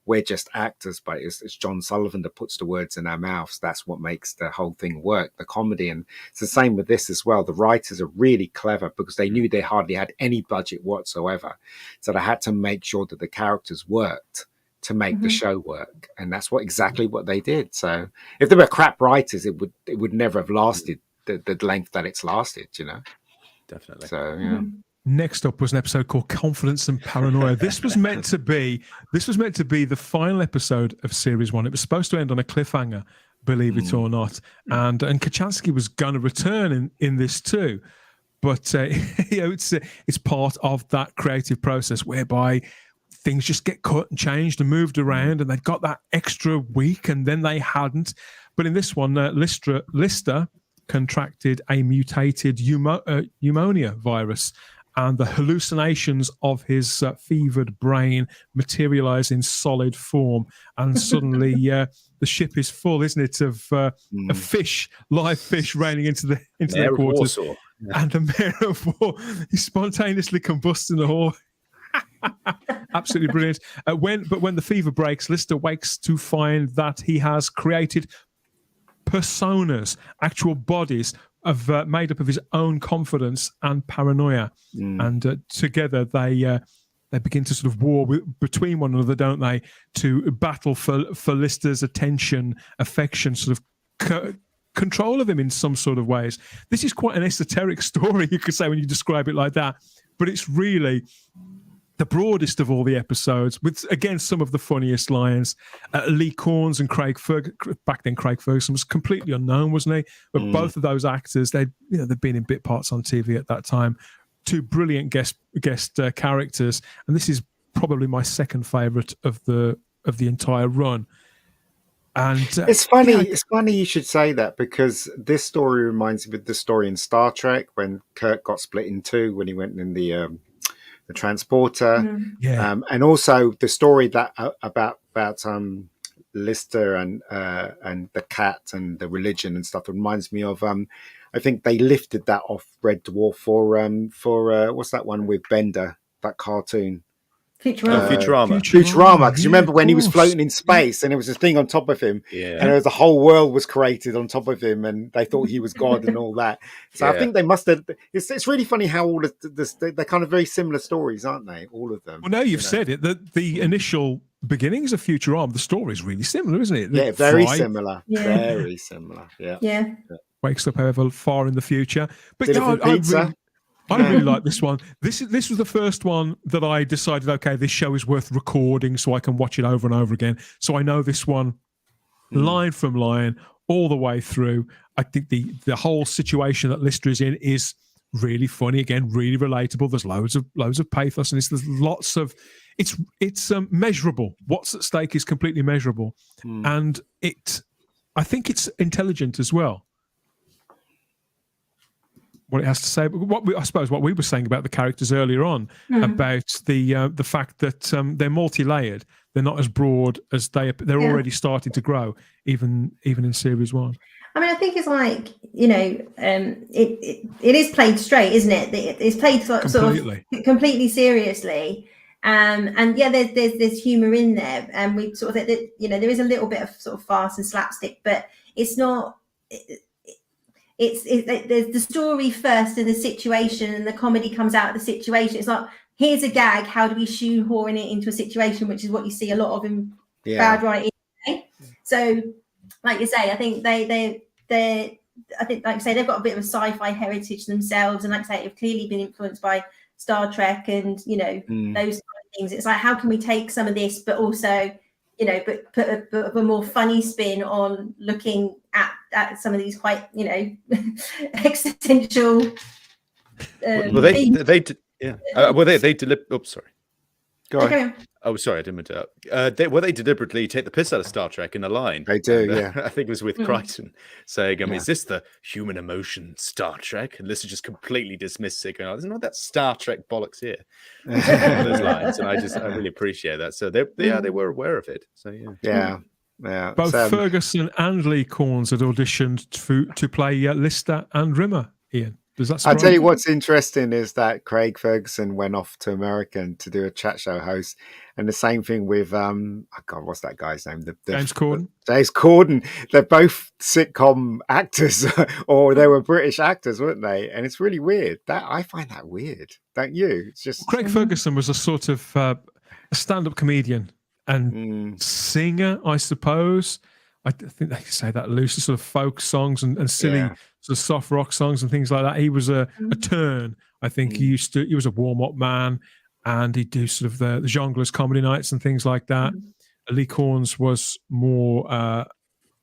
we're just actors, but it's John Sullivan that puts the words in our mouths. That's what makes the whole thing work, the comedy. And it's the same with this as well. The writers are really clever because they knew they hardly had any budget whatsoever. So they had to make sure that the characters worked to make the show work, and that's exactly what they did. So if they were crap writers, it would never have lasted the length that it's lasted, Definitely. So yeah. Next up was an episode called Confidence and Paranoia. This was meant to be the final episode of series 1. It was supposed to end on a cliffhanger, believe it or not, and Kachansky was going to return in this too, but it's part of that creative process whereby things just get cut and changed and moved around, and they'd got that extra week and then they hadn't. But in this one, Lister contracted a mutated pneumonia virus, and the hallucinations of his fevered brain materialize in solid form, and suddenly the ship is full, isn't it, of fish, live fish raining into their quarters. And the mayor of war, he spontaneously combusts in the hall. Absolutely brilliant. But when the fever breaks, Lister wakes to find that he has created personas, actual bodies made up of his own confidence and paranoia, and together they begin to sort of war between one another, don't they? To battle for Lister's attention, affection, sort of control of him in some sort of ways. This is quite an esoteric story, you could say, when you describe it like that. But it's really the broadest of all the episodes, with, again, some of the funniest lines. Lee Corns and Craig Ferguson. Back then, Craig Ferguson was completely unknown, wasn't he? But both of those actors, they'd been in bit parts on TV at that time. Two brilliant guest characters, and this is probably my second favourite of the entire run. And it's funny. It's funny you should say that, because this story reminds me of the story in Star Trek when Kirk got split in two when he went in the transporter, and also the story that about Lister and the cat and the religion and stuff. It reminds me of I think they lifted that off Red Dwarf for what's that one with Bender, that cartoon. Futurama. Futurama, because you remember when he was floating in space and there was a thing on top of him, and there was a whole world was created on top of him, and they thought he was God and all that. So I think they must have. It's really funny how all of they're kind of very similar stories, aren't they? All of them. Well, now you've said it, the initial beginnings of Futurama, the story is really similar, isn't it? Yeah, very similar. Very similar. Yeah. Wakes up however far in the future, but I really like this one. This was the first one that I decided, okay, this show is worth recording so I can watch it over and over again. So I know this one line from line all the way through. I think the whole situation that Lister is in is really funny, again, really relatable. There's loads of pathos, and there's lots of it's measurable. What's at stake is completely measurable, and I think it's intelligent as well. What it has to say, but I suppose what we were saying about the characters earlier on, about the fact that they're multi-layered, they're not as broad as they're already starting to grow, even in series one. I mean, I think it's like, it is played straight, isn't it? It's played sort of completely seriously, and there's humour in there, and we sort of there is a little bit of sort of farce and slapstick, but it's not. There's the story first and the situation, and the comedy comes out of the situation. It's like, here's a gag, how do we shoehorn it into a situation, which is what you see a lot of in bad writing. So, like you say, I think like I say, they've got a bit of a sci-fi heritage themselves, and like I say, they've clearly been influenced by Star Trek and those kind of things. It's like, how can we take some of this, but also but put a more funny spin on looking at some of these quite, existential. They deliver. Oops, sorry. Go on. Oh, sorry, I didn't mean to. They deliberately take the piss out of Star Trek in a line. They do, I think it was with Crichton saying, is this the human emotion Star Trek? And Lister just completely dismissed it, going, there's not that Star Trek bollocks here. Those lines, and I really appreciate that. So they were aware of it. So yeah. Both Ferguson and Lee Corns had auditioned to play Lister and Rimmer. Ian, does that? I'll tell you what's interesting is that Craig Ferguson went off to America to do a chat show host, and the same thing with what's that guy's name? James Corden. James Corden. They're both sitcom actors, or they were British actors, weren't they? And it's really weird. I find that weird, don't you? It's just Craig Ferguson was a sort of a stand-up comedian and singer, I suppose. I think they say that loosely, sort of folk songs and silly sort of soft rock songs and things like that. He was a turn. I think he was a warm-up man, and he'd do sort of the Jongleurs comedy nights and things like that. Lee Corns was more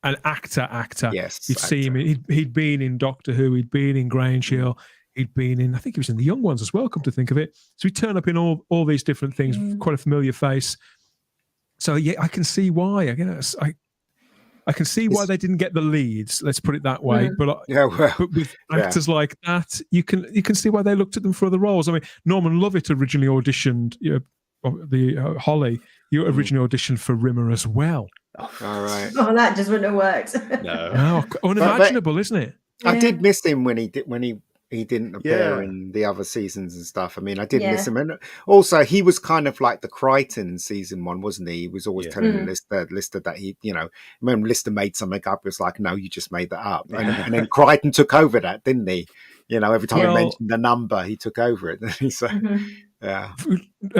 an actor. Yes, you'd see him. He'd been in Doctor Who. He'd been in Grange Hill. He'd been in. I think he was in The Young Ones as well. Come to think of it, so he'd turn up in all these different things. Quite a familiar face. So yeah, I can see why. I can see why they didn't get the leads. Let's put it that way. But with actors like that, you can see why they looked at them for other roles. I mean, Norman Lovett originally auditioned. Holly, you originally auditioned for Rimmer as well. All right. Oh, that just wouldn't have worked. No, unimaginable, isn't it? I did miss him when he didn't appear in the other seasons and stuff. I mean, I did miss him, and also he was kind of like the Crichton season one, wasn't he? He was always telling Lister that he, when Lister made something up, it was like, no, you just made that up, and then Crichton took over that, didn't he? Every time he mentioned the number, he took over it. So,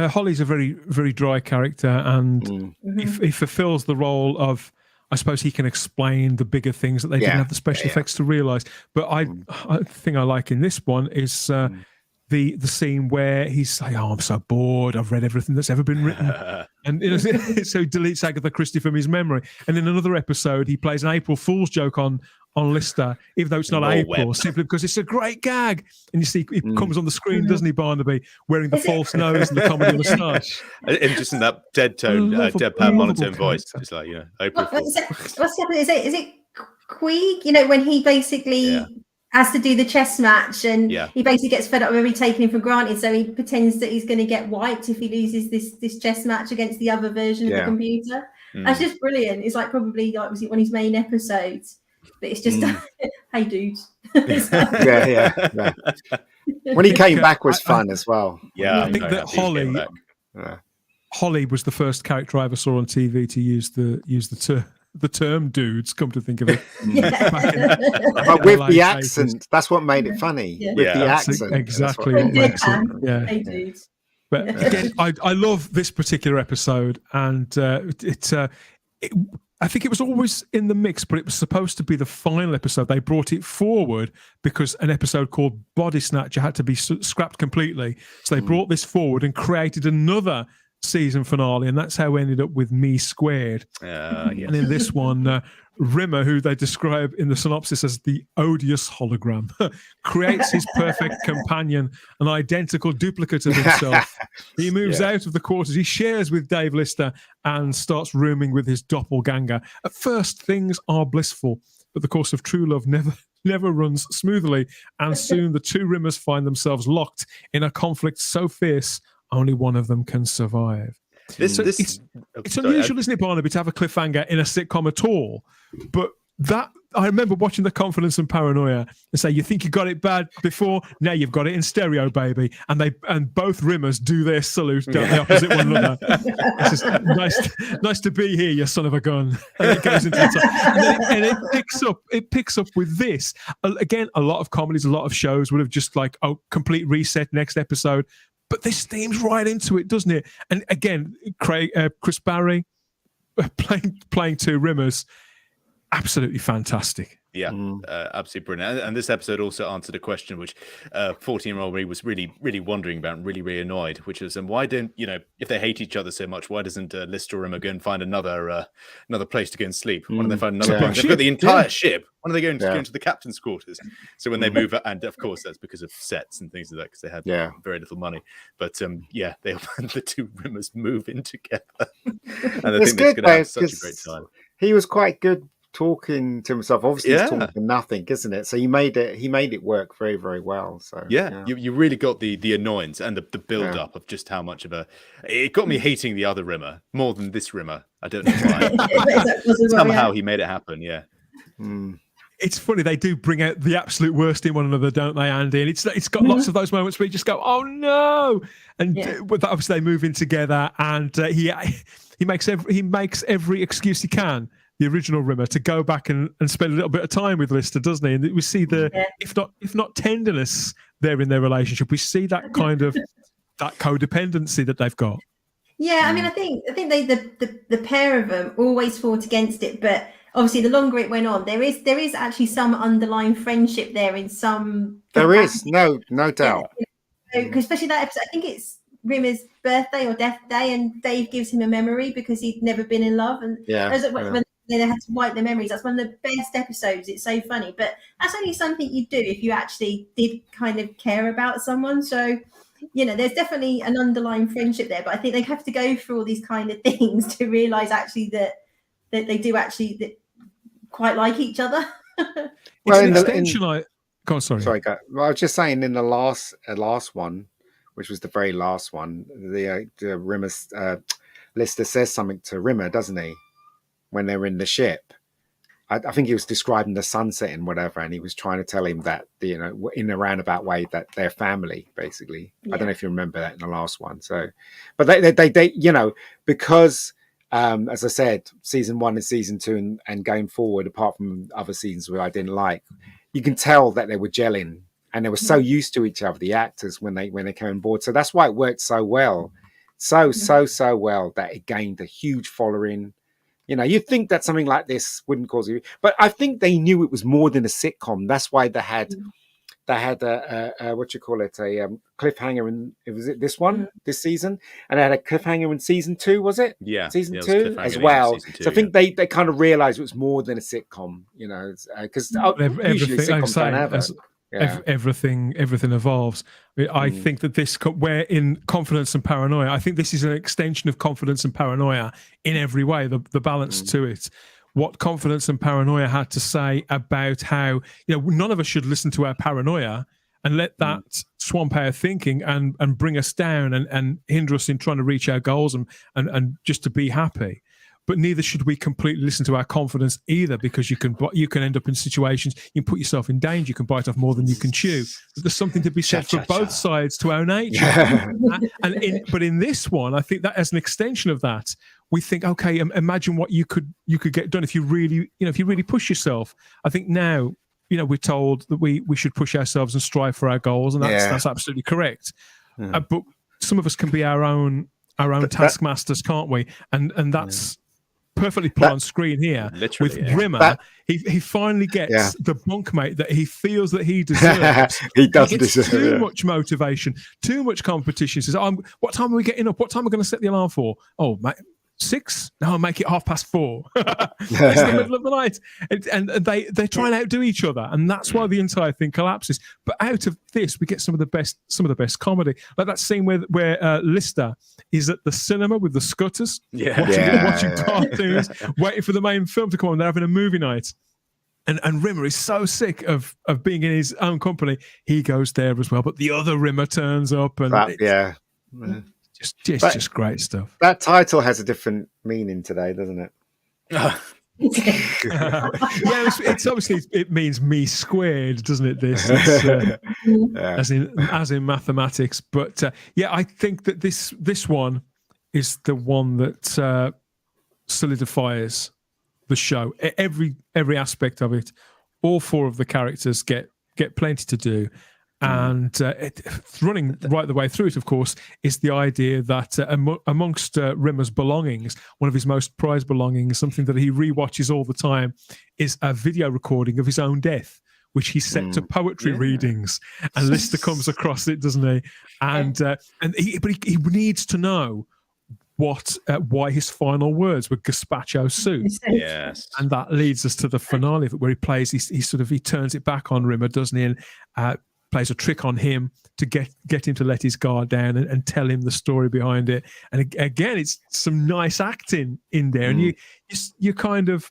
Holly's a very, very dry character, and he fulfills the role of, I suppose he can explain the bigger things that they didn't have the special effects to realise. But the thing I like in this one is the scene where he's like, "Oh, I'm so bored. I've read everything that's ever been written," and so he deletes Agatha Christie from his memory. And in another episode, he plays an April Fool's joke on Lister, even though it's not April, simply because it's a great gag. And you see, it comes on the screen, doesn't he, Barnaby, wearing the false nose and the comedy moustache, and just in that deadpan monotone voice, just like April Fool. What's happening? Is it Queeg? When he basically has to do the chess match, and he basically gets fed up with everybody taking him for granted, so he pretends that he's going to get wiped if he loses this chess match against the other version of the computer. That's just brilliant. It's like probably was it one of his main episodes. But it's just, hey, dudes. When he came back was fun as well. Yeah, I think that Holly was the first character I ever saw on TV to use the term "dudes." Come to think of it, but with the accent, that's what made it funny. With the accent, exactly. Hey, dudes. But again, I love this particular episode, and I think it was always in the mix, but it was supposed to be the final episode. They brought it forward because an episode called Body Snatcher had to be scrapped completely. So they brought this forward and created another season finale, and that's how we ended up with Me Squared. And in this one, Rimmer, who they describe in the synopsis as the odious hologram, creates his perfect companion, an identical duplicate of himself. He moves out of the quarters. He shares with Dave Lister and starts rooming with his doppelganger. At first, things are blissful, but the course of true love never runs smoothly, and soon the two Rimmers find themselves locked in a conflict so fierce only one of them can survive. It's unusual, isn't it, Barnaby, to have a cliffhanger in a sitcom at all? But that I remember watching The Confidence and Paranoia and say, you think you got it bad before? Now you've got it in stereo, baby. And both Rimmers do their salute, don't they, opposite one another. It's just nice to be here, you son of a gun. And it goes into the top. And it picks up with this. Again, a lot of comedies, a lot of shows would have just like, complete reset next episode. But this theme's right into it, doesn't it? And again, Chris Barry playing two Rimmers, absolutely fantastic. Yeah, absolutely brilliant. And this episode also answered a question which 14-year-old me was really, really wondering about and really, really annoyed, which was, why don't, if they hate each other so much, why doesn't Lister or Rimmer go and find another place to go and sleep? Why don't they find another place? They've got the entire ship. Why don't they go into the captain's quarters? So when they move, and of course that's because of sets and things like that, because they had very little money. But the two Rimmers move in together. And I think they're going to have such a great time. He was quite good talking to himself. Obviously he's talking to nothing, isn't it? So he made it work very, very well. So you really got the annoyance and the build up of just how much of it got me hating the other Rimmer more than this Rimmer. I don't know why. Somehow he made it happen. It's funny, they do bring out the absolute worst in one another, don't they, Andy? And it's got lots of those moments where you just go, oh no, and obviously they move in together, and he makes every excuse he can, the original Rimmer, to go back and spend a little bit of time with Lister, doesn't he? And we see if not tenderness there in their relationship, we see that kind of that codependency that they've got. Yeah, I mean, I think they the pair of them always fought against it, but obviously the longer it went on, there is actually some underlying friendship there in some. There is no doubt. Because especially that episode, I think it's Rimmer's birthday or death day, and Dave gives him a memory because he'd never been in love, and when they had to wipe their memories. That's one of the best episodes. It's so funny, but that's only something you do if you actually did kind of care about someone. So, there's definitely an underlying friendship there, but I think they have to go through all these kind of things to realize actually that they do actually, that quite like each other. It's an in the- extension. Go on, sorry. Sorry, well, I was just saying in the last one, which was the very last one, the Rimmer Lister says something to Rimmer, doesn't he, when they're in the ship? I think he was describing the sunset and whatever, and he was trying to tell him that, you know, in a roundabout way, that they're family, basically. I don't know if you remember that in the last one. So, but they you know, because as I said, season 1 and season 2 and going forward, apart from other seasons where I didn't like, you can tell that they were gelling and they were so used to each other, the actors, when they came on board. So that's why it worked so well, so well, that it gained a huge following. You know, you'd think that something like this wouldn't cause you, but I think they knew it was more than a sitcom. That's why they had a what you call it, a cliffhanger in, was it this one, this season, and they had a cliffhanger in season 2, was it? Yeah, season it was 2 as well. So I think they kind of realized it was more than a sitcom, you know, because usually sitcoms don't have it. Everything evolves. I think that this, where in Confidence and Paranoia, I think this is an extension of Confidence and Paranoia in every way. The balance to it, what Confidence and Paranoia had to say about how, you know, none of us should listen to our paranoia and let that swamp our thinking and bring us down and hinder us in trying to reach our goals and just to be happy. But neither should we completely listen to our confidence either, because you can end up in situations, you can put yourself in danger, you can bite off more than you can chew. There's something to be said for both sides to our nature. But in this one, I think that as an extension of that, we think, okay, imagine what you could get done if you really push yourself. I think now, you know, we're told that we should push ourselves and strive for our goals, and that's absolutely correct. But some of us can be our own taskmasters, can't we? And that's perfectly put on screen here with Rimmer. He finally gets the bunkmate that he feels that he deserves. He does deserve too much motivation, too much competition. He says, what time are we getting up? What time are we going to set the alarm for? Oh, mate, 6? No, I'll make it 4:30. It's the middle of the night. And they try and outdo each other, and that's why the entire thing collapses. But out of this, we get some of the best comedy. Like that scene where Lister is at the cinema with the Scutters, watching cartoons, waiting for the main film to come on. They're having a movie night. And Rimmer is so sick of being in his own company, he goes there as well. But the other Rimmer turns up, and just great stuff. That title has a different meaning today, doesn't it? It's obviously, it means me squared, doesn't it? This as in mathematics. But I think that this one is the one that solidifies the show. Every aspect of it. All 4 of the characters get plenty to do. And running right the way through it, of course, is the idea that amongst Rimmer's belongings, one of his most prized belongings, something that he rewatches all the time, is a video recording of his own death, which he set to poetry readings. And Lister comes across it, doesn't he? And he needs to know why his final words were gazpacho soup. Yes. And that leads us to the finale of it, where he plays. He turns it back on Rimmer, doesn't he? And plays a trick on him to get him to let his guard down and tell him the story behind it. And again, it's some nice acting in there, and you kind of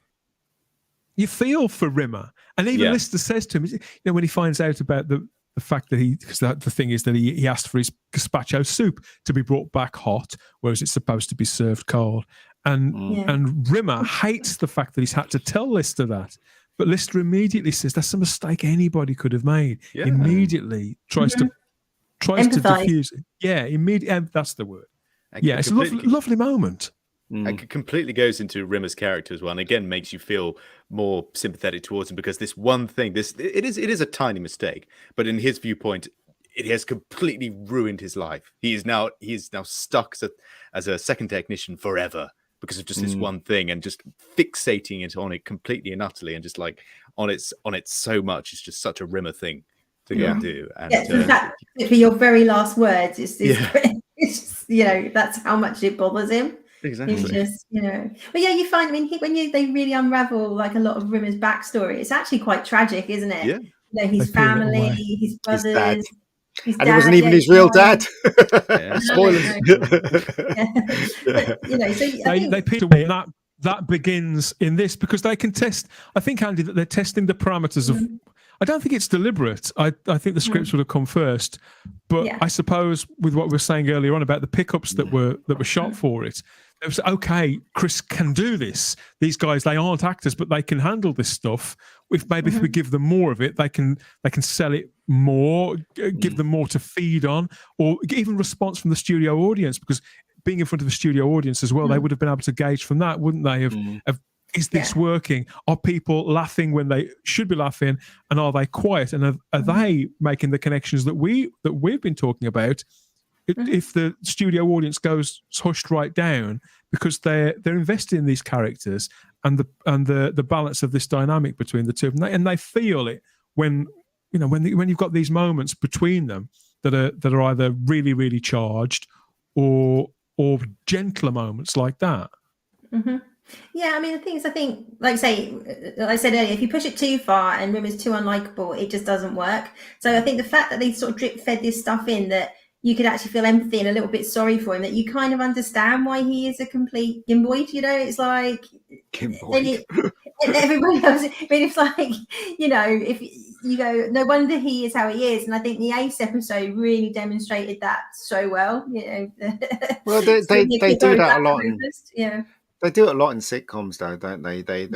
feel for Rimmer. And even Lister says to him, you know, when he finds out about the fact that the thing is that he asked for his gazpacho soup to be brought back hot, whereas it's supposed to be served cold. And Rimmer hates the fact that he's had to tell Lister that. But Lister immediately says that's a mistake anybody could have made. Yeah. Immediately tries to diffuse it. Yeah, immediately. That's the word. It's a lovely moment. It completely goes into Rimmer's character as well, and again makes you feel more sympathetic towards him, because this one thing, it is a tiny mistake, but in his viewpoint, it has completely ruined his life. He is now stuck as a second technician forever, because of just this one thing, and just fixating it on it completely and utterly, and just like on it so much. It's just such a Rimmer thing to go and do. And in fact, for your very last words, it's just, you know, that's how much it bothers him. Exactly. It's just, you know, but you find, they really unravel like a lot of Rimmer's backstory. It's actually quite tragic, isn't it? Yeah. You know, his family, his brothers. His dad, it wasn't even his real dad. Spoilers. But, you know, so they peeled away that begins in this, because they can test. I think, Andy, that they're testing the parameters of. I don't think it's deliberate. I think the scripts would have come first, but I suppose with what we were saying earlier on about the pickups that were shot for it, it was okay. Chris can do this. These guys, they aren't actors, but they can handle this stuff. If we give them more of it, they can sell it more, give them more to feed on, or even response from the studio audience, because being in front of a studio audience as well, they would have been able to gauge from that, wouldn't they? Of is this working? Are people laughing when they should be laughing, and are they quiet? And are they making the connections that we've been talking about? If the studio audience goes hushed right down because they're invested in these characters and the balance of this dynamic between the two of them, and they feel it when you've got these moments between them that are either really, really charged or gentler moments like that. Yeah, I mean, the thing is, I think, like I said earlier, if you push it too far and Rimmer's too unlikable, it just doesn't work. So I think the fact that they sort of drip fed this stuff in, that you could actually feel empathy and a little bit sorry for him, that you kind of understand why he is a complete gimboid, it's like Gimboid. and everybody else, I mean, it's like, if you go, no wonder he is how he is. And I think the Ace episode really demonstrated that so well. Well, they do that a lot. They do it a lot in sitcoms, though, don't they? They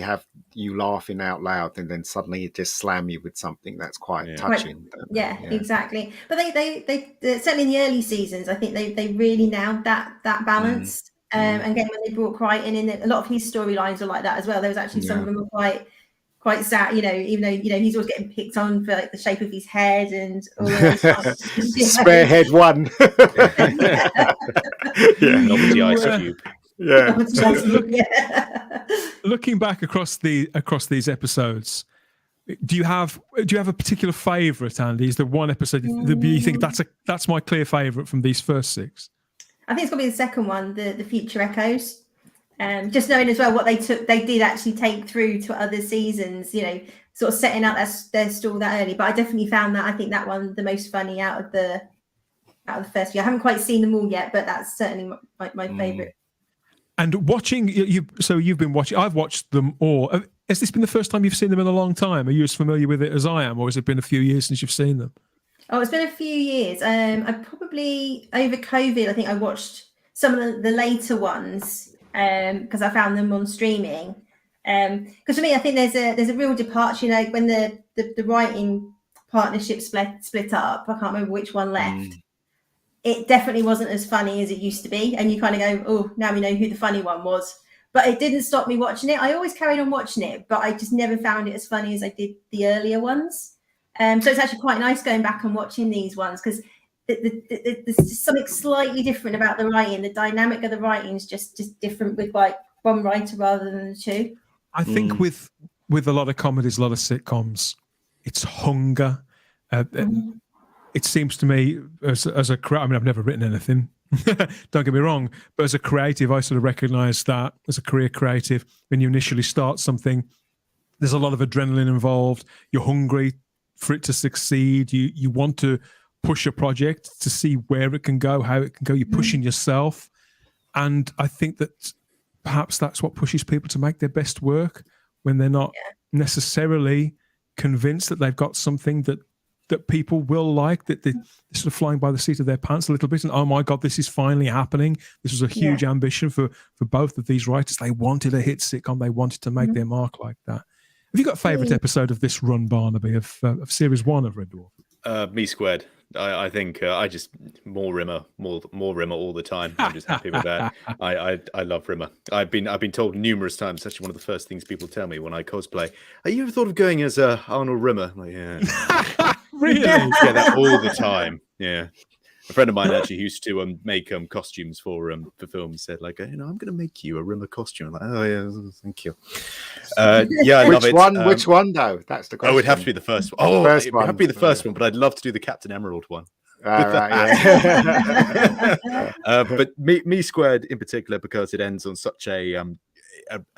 have you laughing out loud, and then suddenly it just slam you with something that's quite touching. Exactly. But they certainly in the early seasons, I think they really nailed that balance. And again, when they brought Crichton in, a lot of his storylines are like that as well. There was actually some of them were quite sad, even though he's always getting picked on for like the shape of his head and all those spare head one. Novelty ice cube. Looking back across these episodes, do you have a particular favourite, Andy? Is there one episode that you think that's my clear favourite from these first 6? I think it's going to be the second one, the Future Echoes. Just knowing as well what they did actually take through to other seasons, sort of setting out their stall that early. But I definitely found I think that one the most funny out of the first few. I haven't quite seen them all yet, but that's certainly my favourite. And watching you've been watching. I've watched them all. Has this been the first time you've seen them in a long time? Are you as familiar with it as I am, or has it been a few years since you've seen them? Oh, it's been a few years. I probably over COVID, I think I watched some of the later ones. Because I found them on streaming. Because for me, I think there's a real departure. When the writing partnership split up, I can't remember which one left. It definitely wasn't as funny as it used to be, and you kind of go, "Oh, now we know who the funny one was." But it didn't stop me watching it. I always carried on watching it, but I just never found it as funny as I did the earlier ones. So it's actually quite nice going back and watching these ones, because there's just something slightly different about the writing. The dynamic of the writing is just different with like one writer rather than the two. I think with a lot of comedies, a lot of sitcoms, it's hunger. It seems to me as a I mean, I've never written anything. Don't get me wrong, but as a creative, I sort of recognise that as a career creative, when you initially start something, there's a lot of adrenaline involved. You're hungry for it to succeed. You want to push a project to see where it can go, how it can go. You're pushing yourself. And I think that perhaps that's what pushes people to make their best work, when they're not necessarily convinced that they've got something that people will like, that they're sort of flying by the seat of their pants a little bit. And, oh my God, this is finally happening. This was a huge ambition for both of these writers. They wanted a hit sitcom. They wanted to make their mark like that. Have you got a favourite episode of this run, Barnaby, of series 1 of Red Dwarf? Me Squared. I think I just more Rimmer all the time. I'm just happy with that. I love Rimmer. I've been told numerous times. It's actually one of the first things people tell me when I cosplay. Have you ever thought of going as Arnold Rimmer? I'm like, yeah. Really? Yeah, that all the time. Yeah. A friend of mine actually used to make costumes for films. Said like, I'm going to make you a Rimmer costume. I'm like, oh yeah, thank you. I love it. Which one though? That's the question. Oh, it'd have to be the first one. Oh, it'd have to be the first one. But I'd love to do the Captain Emerald one. But me Squared in particular, because it ends on such a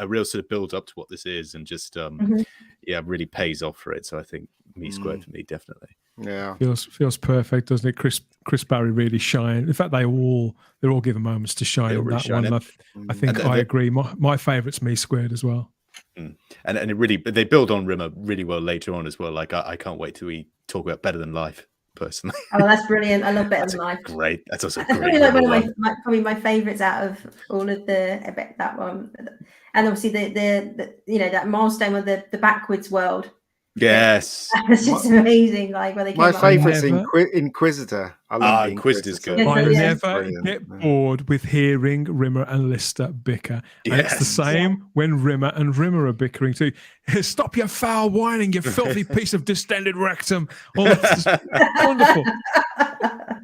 real sort of build up to what this is, and just really pays off for it. So I think Me Squared for me, definitely. Yeah. Feels perfect, doesn't it? Chris Barry really shine. In fact, they're all given moments to shine in that one. I think I agree. My favourite's Me Squared as well. And it really, they build on Rimmer really well later on as well. Like I can't wait till we talk about Better Than Life. Personally, oh, that's brilliant. I love Better Than Life. Great. That's also that's great. Probably like one of probably my favourites out of all of that one. And obviously the that milestone with the backwards world. Yes, that's just amazing. Like when they came my favourite's Inquisitor. I love Inquisitor's good. I never get bored with hearing Rimmer and Lister bicker. And it's the same when Rimmer and Rimmer are bickering too. Stop your foul whining, you filthy piece of distended rectum. Oh, that's just wonderful.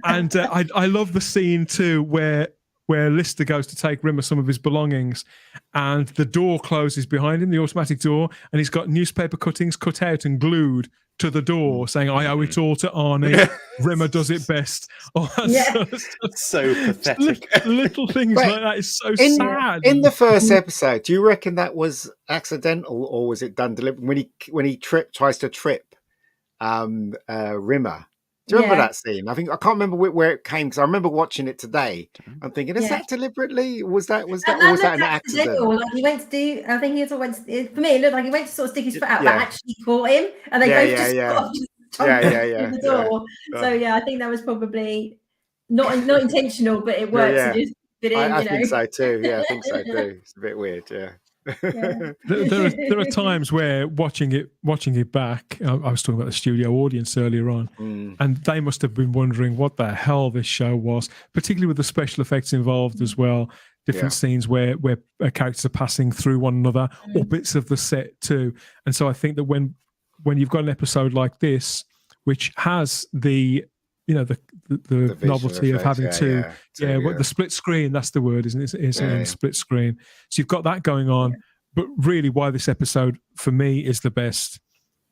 And I love the scene too where Lister goes to take Rimmer some of his belongings and the door closes behind him, the automatic door, and he's got newspaper cuttings cut out and glued to the door saying, I owe it all to Arnie. Rimmer does it best. Oh, that's so pathetic. Little things like that is so sad. In the first episode, do you reckon that was accidental or was it done deliberately? When he tries to trip Rimmer. Do you remember that scene? I can't remember where it came because I remember watching it today. I'm thinking, is that deliberately? Was that or was that an accident? Like he went to do. I think he also went. For me, it looked like he went to sort of stick his foot out, but actually caught him, and they both just through the door. So I think that was probably not intentional, but it worked. Yeah. To just fit in, I think so too. Yeah, I think so too. It's a bit weird. Yeah. There are times where watching it back, I was talking about the studio audience earlier on, and they must have been wondering what the hell this show was, particularly with the special effects involved as well. Different scenes where characters are passing through one another or bits of the set too. And so I think that when you've got an episode like this, which has the novelty of having the split screen, that's the word, isn't it? It's split screen. So you've got that going on, but really why this episode for me is the best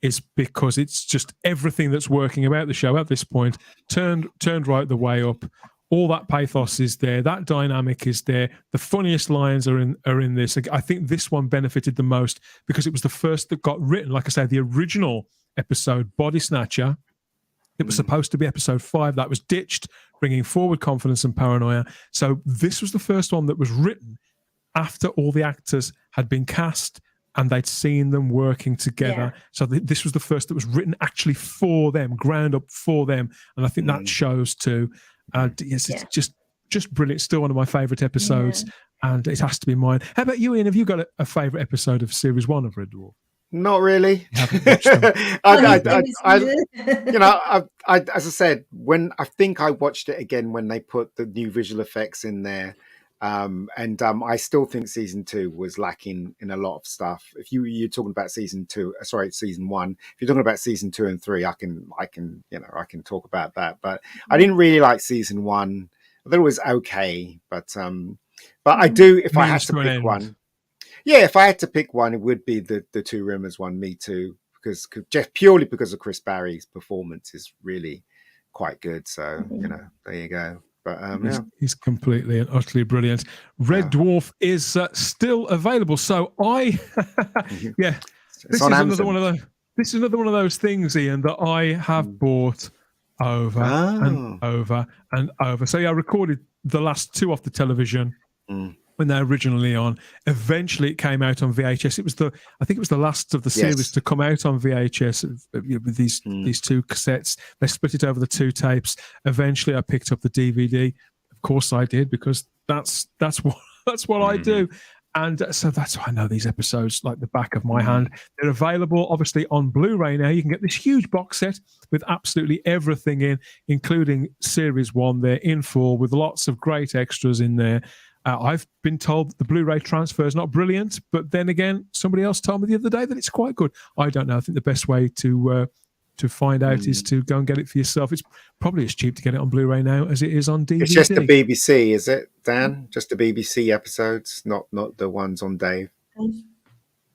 is because it's just everything that's working about the show at this point turned right the way up. All that pathos is there, that dynamic is there. The funniest lines are in this. I think this one benefited the most because it was the first that got written. Like I said, the original episode, Body Snatcher, it was supposed to be episode 5. That was ditched, bringing forward confidence and paranoia. So this was the first one that was written after all the actors had been cast and they'd seen them working together. So this was the first that was written actually for them, ground up for them. And I think that shows too. It's just brilliant. Still one of my favourite episodes, and it has to be mine. How about you, Ian? Have you got a favourite episode of Series 1 of Red Dwarf? Not really. As I said, when I think I watched it again when they put the new visual effects in there, I still think season 2 was lacking in a lot of stuff. If you're talking about season 1, if you're talking about season 2 and 3, I can talk about that. But I didn't really like season 1. I thought it was okay, but I do. If I had to pick one. Yeah, if I had to pick one, it would be the two Rimmers one, Me Too, because just purely because of Chris Barry's performance is really quite good. So there you go. But he's completely and utterly brilliant. Red Dwarf is still available. So this is another one of those. This is another one of those things, Ian, that I have bought over and over and over. So I recorded the last 2 off the television. When they're originally on. Eventually it came out on VHS. I think it was the last of the series to come out on VHS with these 2 cassettes. They split it over the 2 tapes. Eventually I picked up the DVD. Of course I did, because that's what I do. And so that's why I know these episodes like the back of my hand. They're available obviously on Blu-ray now. You can get this huge box set with absolutely everything in, including series 1 there in full with lots of great extras in there. I've been told that the Blu-ray transfer is not brilliant, but then again, somebody else told me the other day that it's quite good. I don't know. I think the best way to find out is to go and get it for yourself. It's probably as cheap to get it on Blu-ray now as it is on DVD. It's just the BBC, is it, Dan? Just the BBC episodes, not the ones on Dave.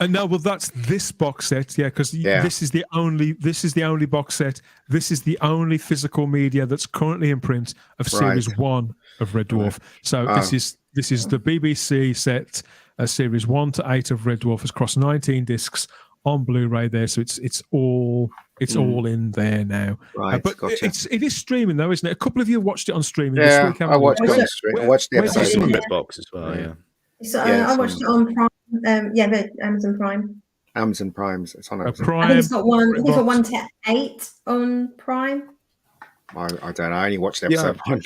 No, well, that's this box set, because this is the only box set. This is the only physical media that's currently in print of series 1 of Red Dwarf. So this is the BBC set, series 1 to 8 of Red Dwarf, across 19 discs on Blu-ray there. So it's all It's all in there now. Right, But gotcha. it is streaming though, isn't it? A couple of you watched it on streaming this week. I watched it on stream. I watched the where's episode. it? It's on Xbox as well. Yeah. So Yeah, I watched it on Prime. The Amazon Prime. Amazon Prime's. It's on Amazon. Prime. I think it's got 1 to 8 on Prime. I don't know. I only watched episode 1.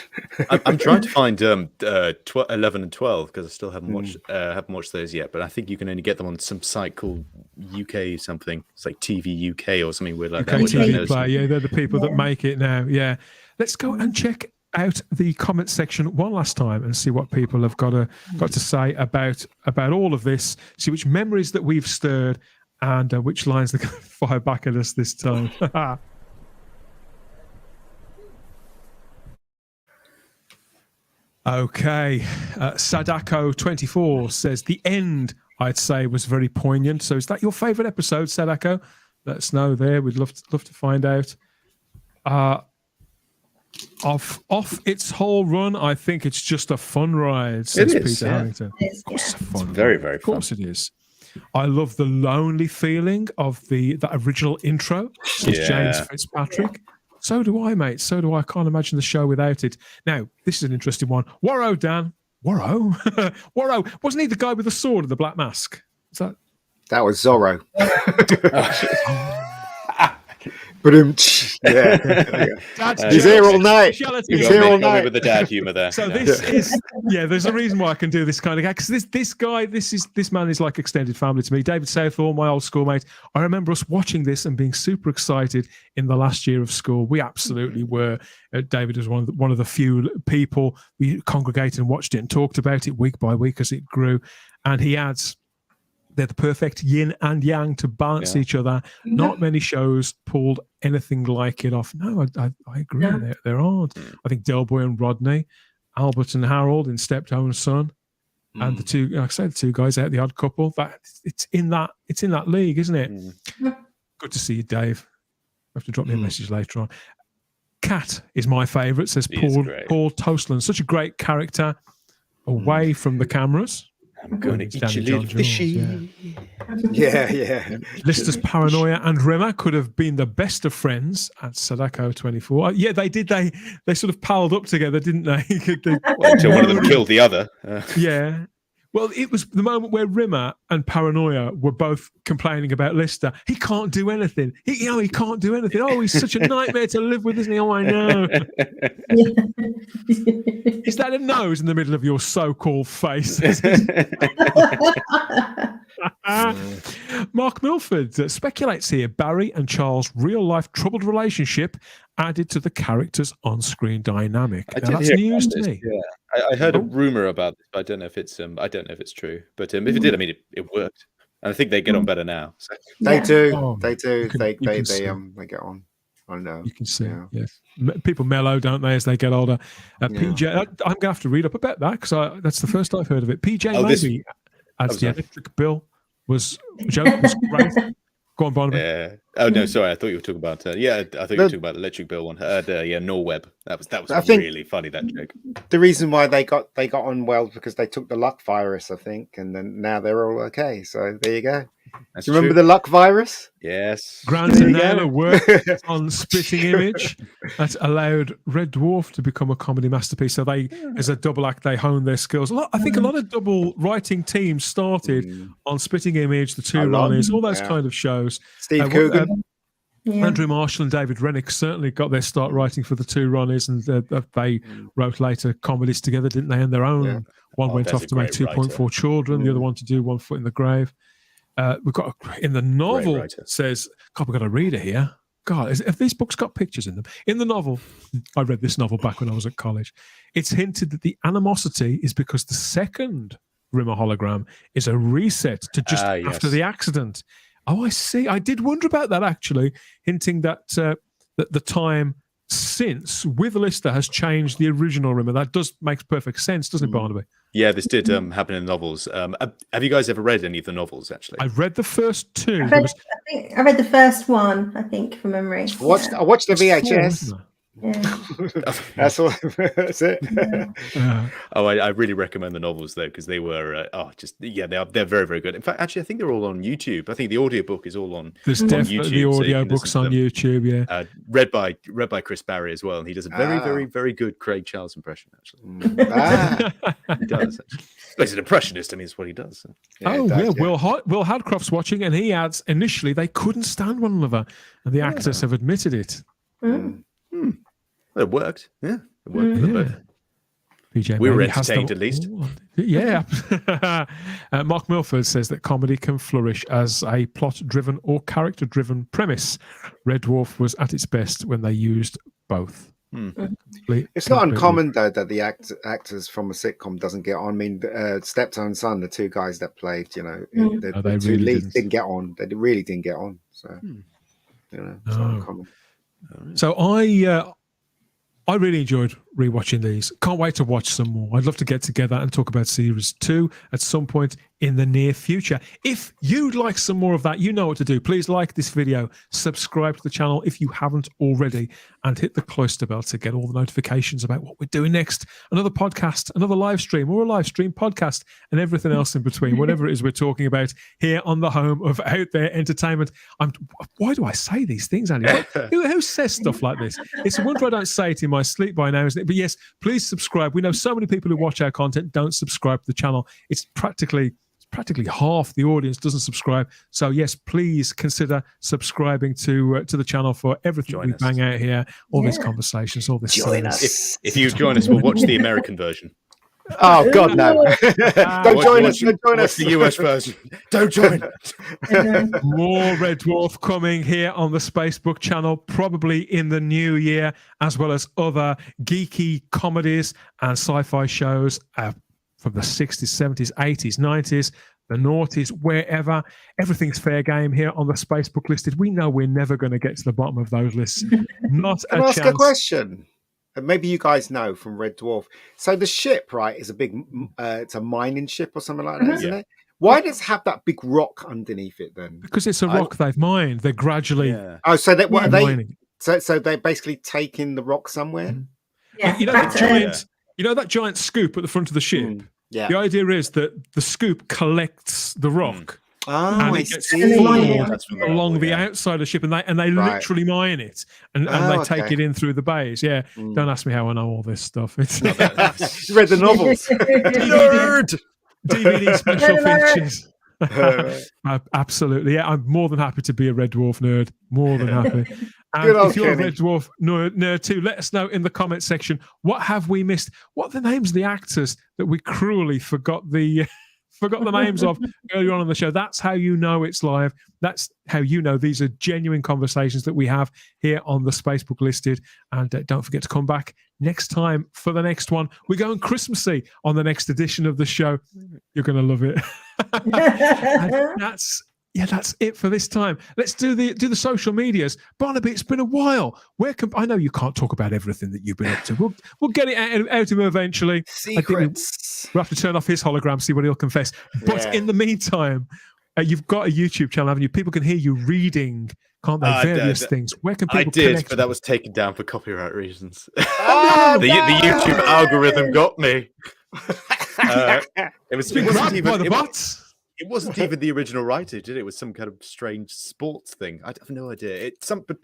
I'm trying to find 11 and 12 because I still haven't watched those yet. But I think you can only get them on some site called UK something. It's like TV UK or something weird like UK that. TV Play. Yeah, they're the people that make it now. Yeah, let's go and check out the comment section one last time and see what people have got to say about all of this. See which memories that we've stirred and which lines they're going to fire back at us this time. Okay, Sadako24 says the end, I'd say, was very poignant. So is that your favourite episode, Sadako? Let us know there. We'd love to find out. Off its whole run, I think it's just a fun ride, says Peter Harrington. Of course, it's a fun ride. Very, very fun. Of course it is. I love the lonely feeling of that original intro, says James Fitzpatrick. So do I, mate. So do I. Can't imagine the show without it. Now, this is an interesting one. Warrow, Dan. Warrow? Warrow. Wasn't he the guy with the sword and the black mask? Is that? That was Zorro. Yeah. He's here all night. He's here all night. With the dad humor there. So this is there's a reason why I can do this kind of gag, because this man is like extended family to me. David Southall, my old schoolmate. I remember us watching this and being super excited in the last year of school. We absolutely were. David was one of the few people we congregated and watched it and talked about it week by week as it grew. And he adds, they're the perfect yin and yang to balance each other. Not many shows pulled anything like it off. No, I agree. No. There aren't. I think Del Boy and Rodney, Albert and Harold in Steptoe and Son, and the two, like I said, the two guys out, the Odd Couple. That it's in that league, isn't it? Good to see you, Dave. I have to drop me a message later on. Cat is my favourite, says Paul Toastland. Such a great character away from the cameras. I'm going to eat your little fishy. Yeah. Lister's paranoia and Rimmer could have been the best of friends at Sadako24. Yeah, they did. They sort of palled up together, didn't they? Until one of them killed the other. Yeah. Well, it was the moment where Rimmer and Paranoia were both complaining about Lister. He can't do anything. He can't do anything. Oh, he's such a nightmare to live with, isn't he? Oh, I know. Is that a nose in the middle of your so-called face? Mark Milford speculates here Barry and Charles' real-life troubled relationship added to the character's on-screen dynamic. Now, that's news to me. Yeah. I heard a rumor about this, but I don't know if it's true. But if it did, I mean, it worked. And I think they get on better now. So. They do. They do. They get on. I know. You can see. Yeah. Yes. People mellow, don't they, as they get older? PJ, I'm going to have to read up about that because that's the first I've heard of it. PJ maybe as the electric bill was great. Go on, Barnaby. Yeah. Oh no, sorry. I thought you were talking about. I thought you were talking about the electric bill one. Norweb. That was really funny. That joke. The reason why they got on well because they took the luck virus, I think, and then now they're all okay. So there you go. Do you remember the luck virus? Yes. Grant and Nana worked on Spitting Image. That allowed Red Dwarf to become a comedy masterpiece. So they, as a double act, they honed their skills. I think a lot of double writing teams started on Spitting Image, The Two Ronnies, all those kind of shows. Steve Coogan. Andrew Marshall and David Rennick certainly got their start writing for The Two Ronnies, and they wrote later comedies together, didn't they? And their own. Yeah. One went off to make 2.4 Children, the other one to do One Foot in the Grave. We've got in the novel it says, God, we've got a reader here. God, have these books got pictures in them? In the novel, I read this novel back when I was at college. It's hinted that the animosity is because the second Rimmer hologram is a reset to just after the accident. Oh, I see. I did wonder about that actually, hinting that that the time since with Lister has changed the original Rimmer. That makes perfect sense, doesn't it, Barnaby? Yeah, this did happen in the novels. Have you guys ever read any of the novels, actually? I've read the first two. I read the first one, I think, from memory. I watched the VHS. That's all. That's it. I really recommend the novels though, because they were they're very, very good. In fact, actually, I think they're all on YouTube. I think the audiobook is all on. There's on definitely YouTube, the so you audio can books listen on to them. YouTube. Yeah, read by Chris Barry as well, and he does a very, very, very good Craig Charles impression. Actually, he does. Actually. Well, he's an impressionist. I mean, it's what he does. So. Will Hadcroft's watching, and he adds initially they couldn't stand one another, and the actors have admitted it. It worked. Yeah, it worked for them both. PJ We were maybe has entertained the- at least. Yeah. Mark Milford says that comedy can flourish as a plot-driven or character-driven premise. Red Dwarf was at its best when they used both. It's not uncommon though that the actors from a sitcom doesn't get on. I mean, Steptoe and Son, the two guys that played, they the two really leads didn't. didn't get on. They really didn't get on. So it's not uncommon. So I really enjoyed rewatching these. Can't wait to watch some more. I'd love to get together and talk about series 2 at some point in the near future. If you'd like some more of that, you know what to do. Please like this video, subscribe to the channel if you haven't already, and hit the cloister bell to get all the notifications about what we're doing next. Another podcast, another live stream, or a live stream podcast, and everything else in between, whatever it is we're talking about here on the home of Out There Entertainment. Why do I say these things, Andy? Who says stuff like this? It's a wonder I don't say it in my sleep by now, isn't it? But yes, please subscribe. We know so many people who watch our content don't subscribe to the channel. It's practically half the audience doesn't subscribe. So yes, please consider subscribing to the channel for everything we bang out here. All these conversations, all this. Join us. If you join us, we'll watch the American version. Oh God, no! Don't join us. Don't join Watch us. the US version. Don't join. More Red Dwarf coming here on the Spacebook channel, probably in the new year, as well as other geeky comedies and sci-fi shows from the 60s, 70s, 80s, 90s, the noughties, wherever. Everything's fair game here on the Spacebook listed. We know we're never going to get to the bottom of those lists. Not Can a I ask chance. a question? Maybe you guys know from Red Dwarf. So the ship, right, is a big, it's a mining ship or something like that, isn't it? Why does it have that big rock underneath it then? Because it's a rock they've mined. They're gradually Oh, so what are they? mining. So they're basically taking the rock somewhere. Yeah, You know that giant, that giant scoop at the front of the ship. Yeah. The idea is that the scoop collects the rock. Oh, And I it gets see. forward along the outside of the ship, and they literally mine it, and they take it in through the bays. Yeah, don't ask me how I know all this stuff. It's You read the novels. nerd DVD special features. Absolutely, yeah. I'm more than happy to be a Red Dwarf nerd. More than happy. And Good old if you're a Kenny. Red Dwarf nerd too, let us know in the comment section. What have we missed? What are the names of the actors that we cruelly forgot the names of earlier on in the show? That's how you know it's live. That's how you know these are genuine conversations that we have here on the Spacebook listed. And don't forget to come back next time for the next one. We're going Christmassy on the next edition of the show. You're going to love it. And that's it for this time. Let's do the social medias. Barnaby, it's been a while. I know you can't talk about everything that you've been up to. We'll get it out of him eventually. Secrets. We'll have to turn off his hologram, see what he'll confess. But in the meantime, you've got a YouTube channel, haven't you? People can hear you reading, can't they? Various things. Where can people I did, connect? but that was taken down for copyright reasons. Oh, the YouTube algorithm got me. It wasn't Grabbed even by the bots. It wasn't even the original writer, did it? It was some kind of strange sports thing. I have no idea. But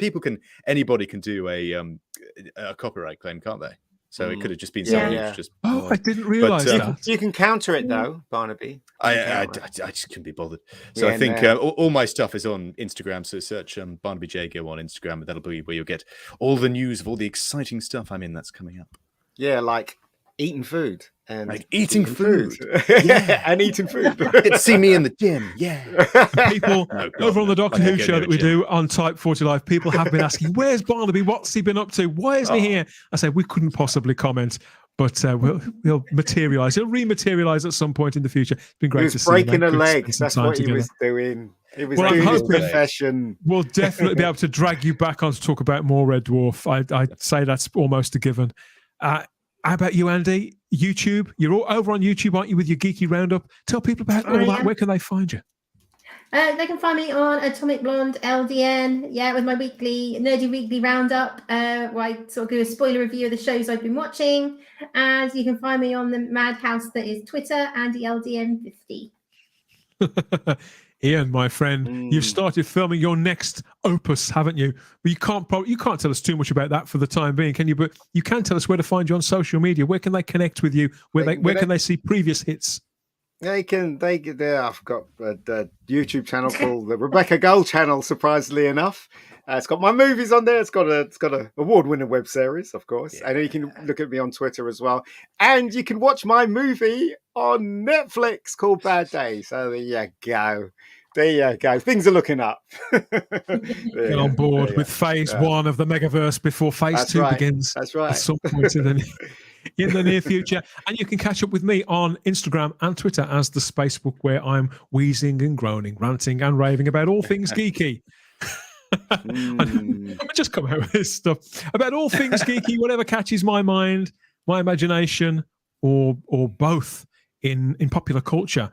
anybody can do a copyright claim, can't they? So it could have just been something who's just. Oh, I didn't realise that. You can counter it though, Barnaby. I just couldn't be bothered. So I think all my stuff is on Instagram. So search Barnaby Jago on Instagram, and that'll be where you'll get all the news of all the exciting stuff that's coming up. Yeah, like eating food. And like eating food. Yeah, and eating food. See me in the gym. Yeah. People over on the Doctor Who show that we do on Type 40 Live, people have been asking, where's Barnaby? What's he been up to? Why isn't he here? I said, we couldn't possibly comment, but he'll materialise. He'll rematerialise at some point in the future. It's been great to see him. He was breaking a leg. That's what he was doing. He was doing his profession. We'll definitely be able to drag you back on to talk about more Red Dwarf. I'd say that's almost a given. How about you, Andy? YouTube? You're all over on YouTube, aren't you, with your Geeky Roundup? Tell people about all that. Where can they find you? They can find me on Atomic Blonde LDN, with my nerdy weekly roundup, where I sort of do a spoiler review of the shows I've been watching. And you can find me on the madhouse that is Twitter, AndyLDN50. Ian, my friend, you've started filming your next opus, haven't you? But you can't tell us too much about that for the time being, can you? But you can tell us where to find you on social media. Where can they connect with you? Where can they see previous hits? I've got a YouTube channel called the Rebecca Gold channel, surprisingly enough. It's got my movies on there. It's got a award-winning web series, of course. Yeah. And you can look at me on Twitter as well. And you can watch my movie on Netflix called Bad Days. So there you go. There you go. Things are looking up. Get on board with phase 1 of the Megaverse before phase 2 begins. That's right. At some point in the near future. And you can catch up with me on Instagram and Twitter as the Spacebook, where I'm wheezing and groaning, ranting and raving about all things geeky. I just come out with this stuff about all things geeky, whatever catches my mind, my imagination, or both in popular culture.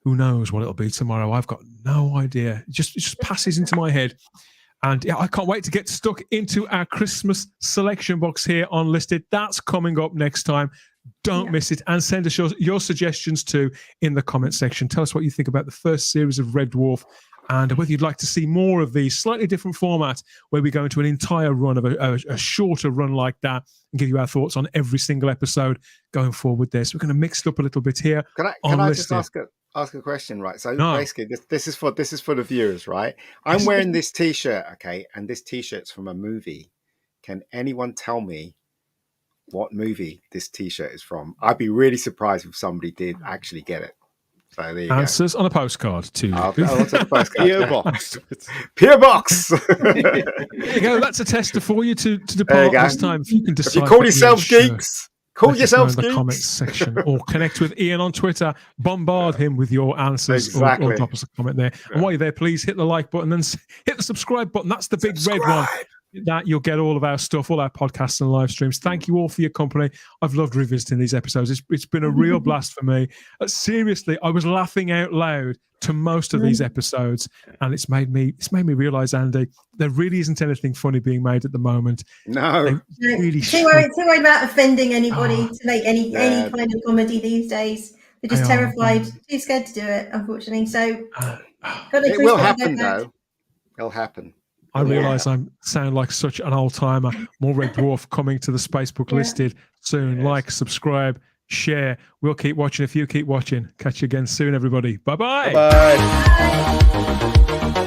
Who knows what it'll be tomorrow? I've got no idea. It just passes into my head. And yeah, I can't wait to get stuck into our Christmas selection box here on Listed. That's coming up next time. Don't miss it. And send us your suggestions too in the comment section. Tell us what you think about the first series of Red Dwarf, and whether you'd like to see more of these slightly different format where we go into an entire run of a shorter run like that and give you our thoughts on every single episode going forward there. So we're going to mix it up a little bit here. Can I just ask a question, right? So basically this is for the viewers, right? I'm wearing this t-shirt, okay, and this t-shirt's from a movie. Can anyone tell me what movie this t-shirt is from? I'd be really surprised if somebody did actually get it. So there you Answers on a postcard to I'll take a postcard. PO box. PO box. There you go. That's a tester for you to depart this time. If you can decide. If you call yourselves geeks, call yourselves in the geeks. comments section, or connect with Ian on Twitter. Bombard him with your answers, or drop us a comment there. And while you're there, please hit the like button and hit the subscribe button. That's the big red one. That you'll get all of our stuff, all our podcasts and live streams. Thank you all for your company. I've loved revisiting these episodes. It's been a real blast for me. Seriously, I was laughing out loud to most of these episodes, and it's made me realize, Andy, there really isn't anything funny being made at the moment. No, really too worried about offending anybody to make any kind of comedy these days. They're just terrified, too scared to do it, unfortunately. So it will happen, though. It'll happen. I realise I sound like such an old timer. More Red Dwarf coming to the Spacebook Listed soon. Like, subscribe, share. We'll keep watching if you keep watching. Catch you again soon, everybody. Bye-bye. Bye.